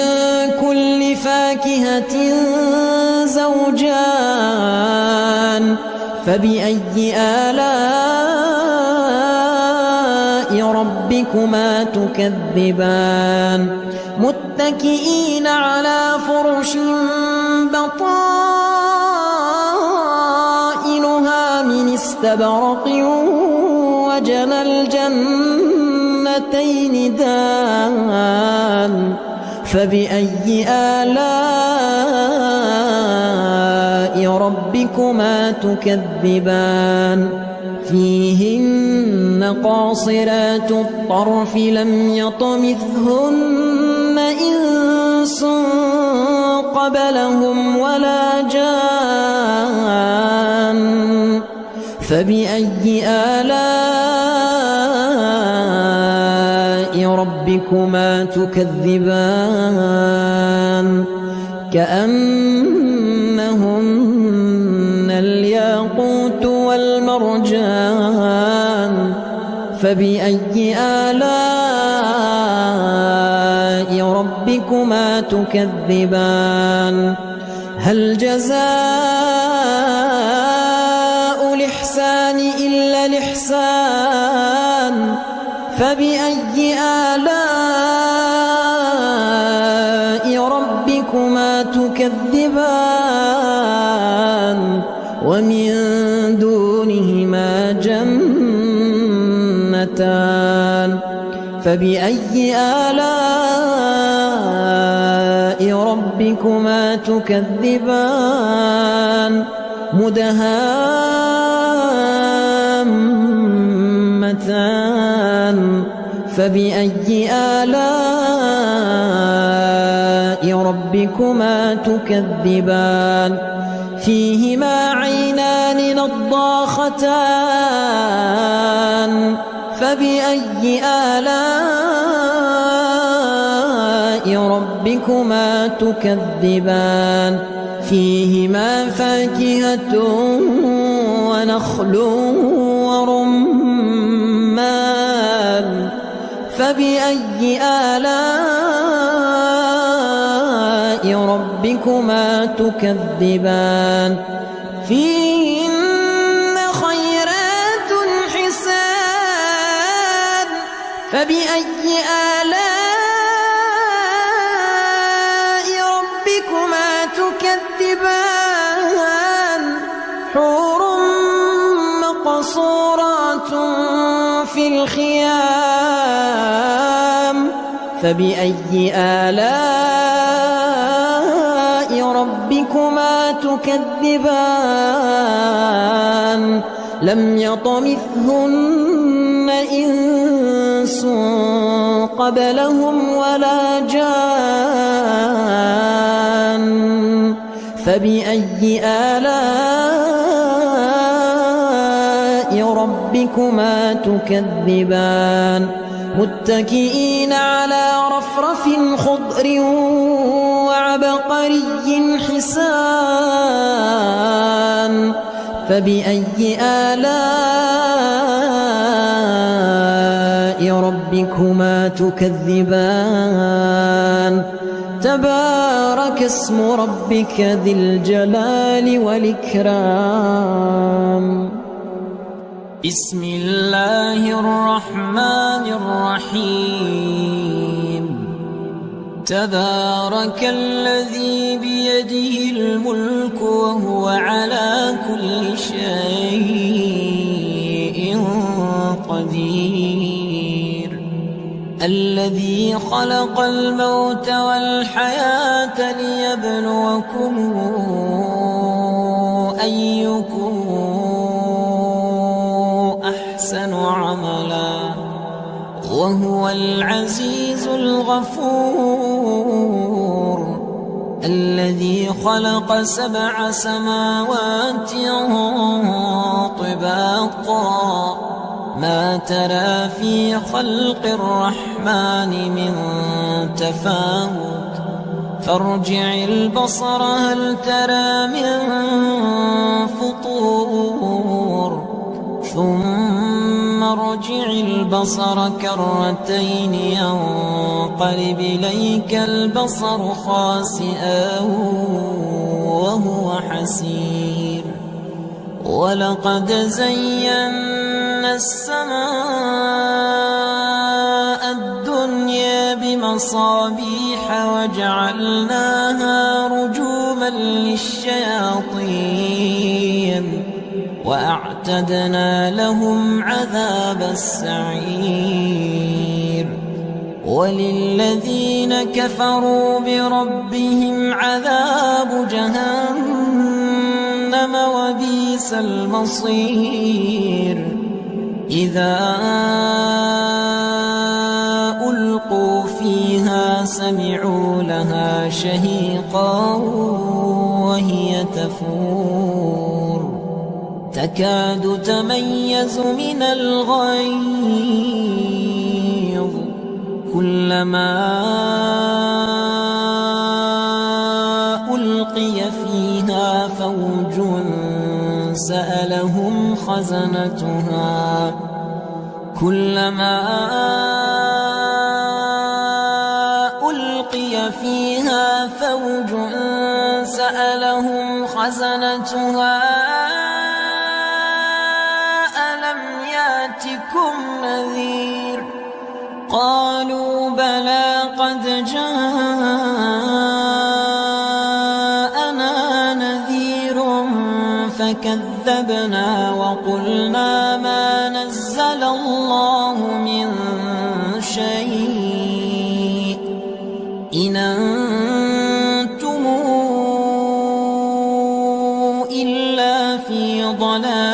كل فاكهة زوجان فبأي آلاء ربكما تكذبان متكئين على فرش بطائنها من استبرق وجنى الجنتين دان فبأي آلاء ربكما تكذبان فيهن قاصرات الطرف لم يطمثهن إنس قبلهم ولا جان فبأي آلاء ربكما تكذبان كأنهن الياقوت والمرجان فبأي آلاء ربكما تكذبان هل جزاء الإحسان إلا الإحسان فبأي آلاء ربكما تكذبان ومن دونهما جنتان فبأي آلاء ربكما تكذبان مدهامتان فبأي آلاء ربكما تكذبان فيهما عينان نضاختان فبأي آلاء ربكما تكذبان فيهما فاكهة ونخل ورمان فبأي آلاء ربكما تكذبان فيهن خيرات حسان فبأي آلاء ربكما تكذبان حور مقصورات في الخيام فبأي آلاء ربكما تكذبان لم يطمثهن إنس قبلهم ولا جان فبأي آلاء ربكما تكذبان متكئين على رفرف خضر وعبقري حسان فبأي آلاء ربكما تكذبان تبارك اسم ربك ذي الجلال والإكرام بسم الله الرحمن الرحيم تبارك الذي بيده الملك وهو على كل شيء قدير الذي خلق الموت والحياة ليبلوكم أيكم أحسن عملا وهو العزيز الغفور الذي خلق 7 سماوات طباقا ما ترى في خلق الرحمن من تفاوت فارجع البصر هل ترى من فطور ثم ارجع البصر كرتين ينقلب إليك البصر خاسئا وهو حسير ولقد زينا السماء الدنيا بمصابيح وجعلناها رجوما للشياطين وأعتدنا لهم عذاب السعير وللذين كفروا بربهم عذاب جهنم وبئس المصير إذا ألقوا فيها سمعوا لها شهيقا وهي تفور تكاد تميز من الغيظ كلما ألقي فيها فوج سألهم خزنتها كلما ألقي فيها فوج سألهم خزنتها نذير قالوا بلى قد جاءنا نذير فكذبنا وقلنا ما نزل الله من شيء إن أنتم إلا في ضلال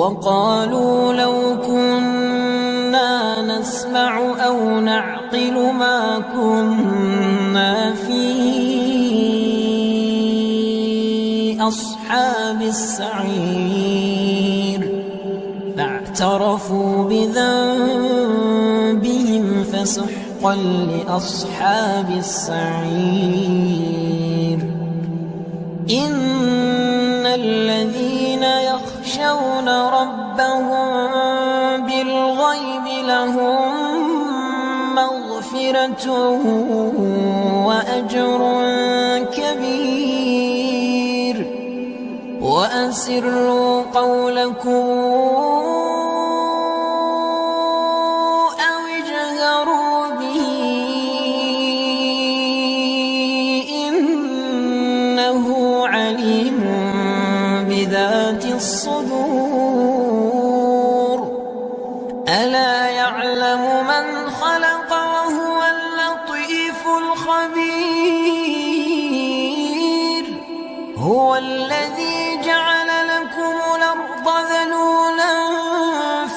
وقالوا لو كنا نسمع أو نعقل ما كنا في أصحاب السعير فاعترفوا بذنبهم فسحقا لأصحاب السعير إن الذين يخشون ربهم بالغيب لهم مغفرة وأجر كبير وأسروا قولكم أو اجهروا به إنه عليم بذات خبير. هو الذي جعل لكم الأرض ذلولا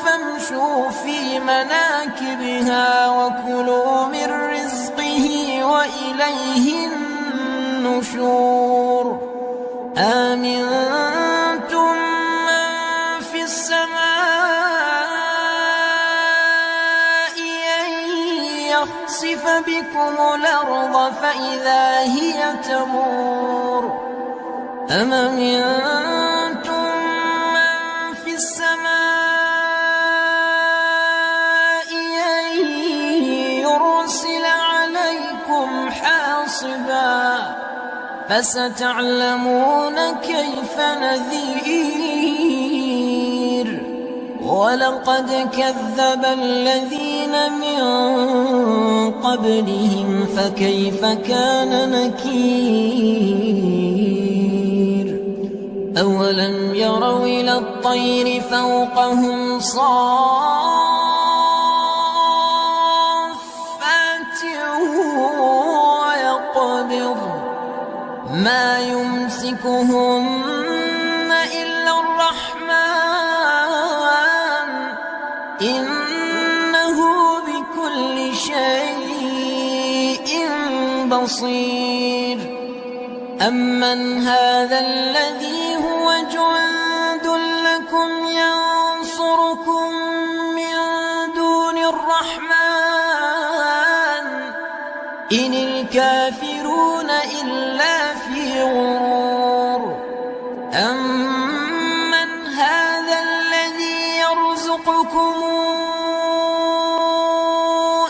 فامشوا في مناكبها وكلوا من رزقه وإليه النشور. أأمنتم من في السماء أن يخسف بكم الأرض فإذا هي تمور. أم أمنتم من في السماء أن يرسل عليكم حاصبا فستعلمون كيف نذير. ولقد كذب الذين من قبلهم فكيف كان نكير. أولم يروا إلى الطير فوقهم صافات ويقبض ما يمسكهن إلا الرحمن إنه بكل شيء بصير. أمن هذا الذي هو جند لكم ينصركم من دون الرحمن إن الكافرون إلا في غرور. أمن هذا الذي يرزقكم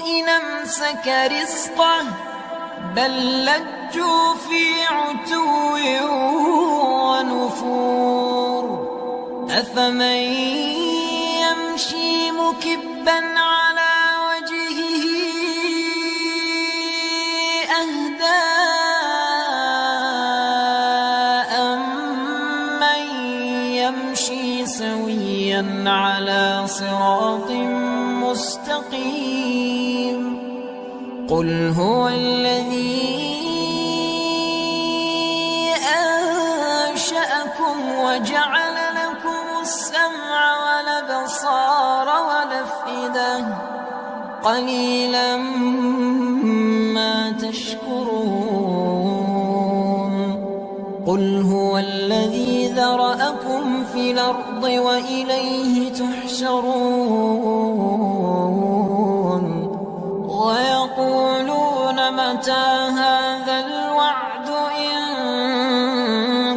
إن أمسك رزقه بل لجوا في عتو ونفور. أفمن يمشي مكبا على وجهه أهدى أمن يمشي سويا على صراط مستقيم. قل هو الذي أنشأكم وجعل لكم السمع والأبصار والأفئدة قليلا ما تشكرون. قل هو الذي ذرأكم في الأرض وإليه تحشرون. ويقولون متى هذا الوعد إن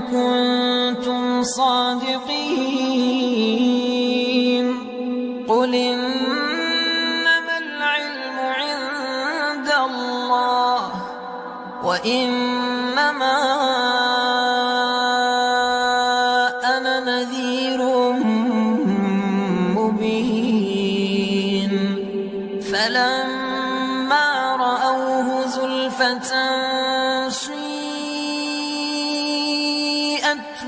كنتم صادقين. قل إنما العلم عند الله وإنما أنا نذير مبين. فلما رأوه زلفة سيئت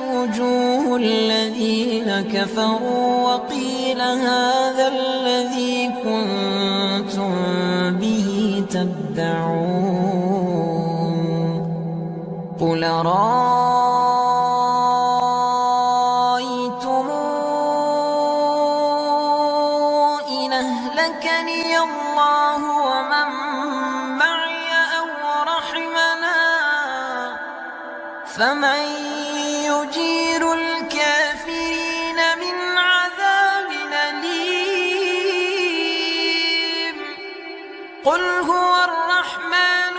وجوه الذين كفروا وقيل هذا الذي كنتم به تدعون. قل رأيتم إن أهلكني الله ومن معي أو رحمنا فمن يجير الكافرين من عذاب أليم. قل هو الرحمن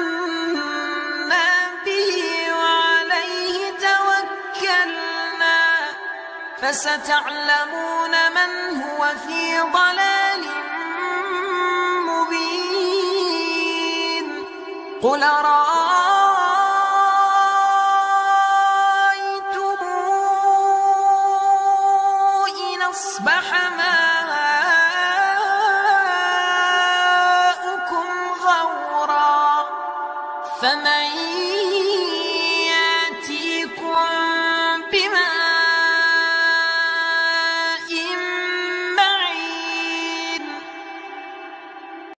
آمنا به وعليه توكلنا فستعلمون من هو في ضلال مبين. قل أرأيتم إن أصبح ماؤكم غورا فمن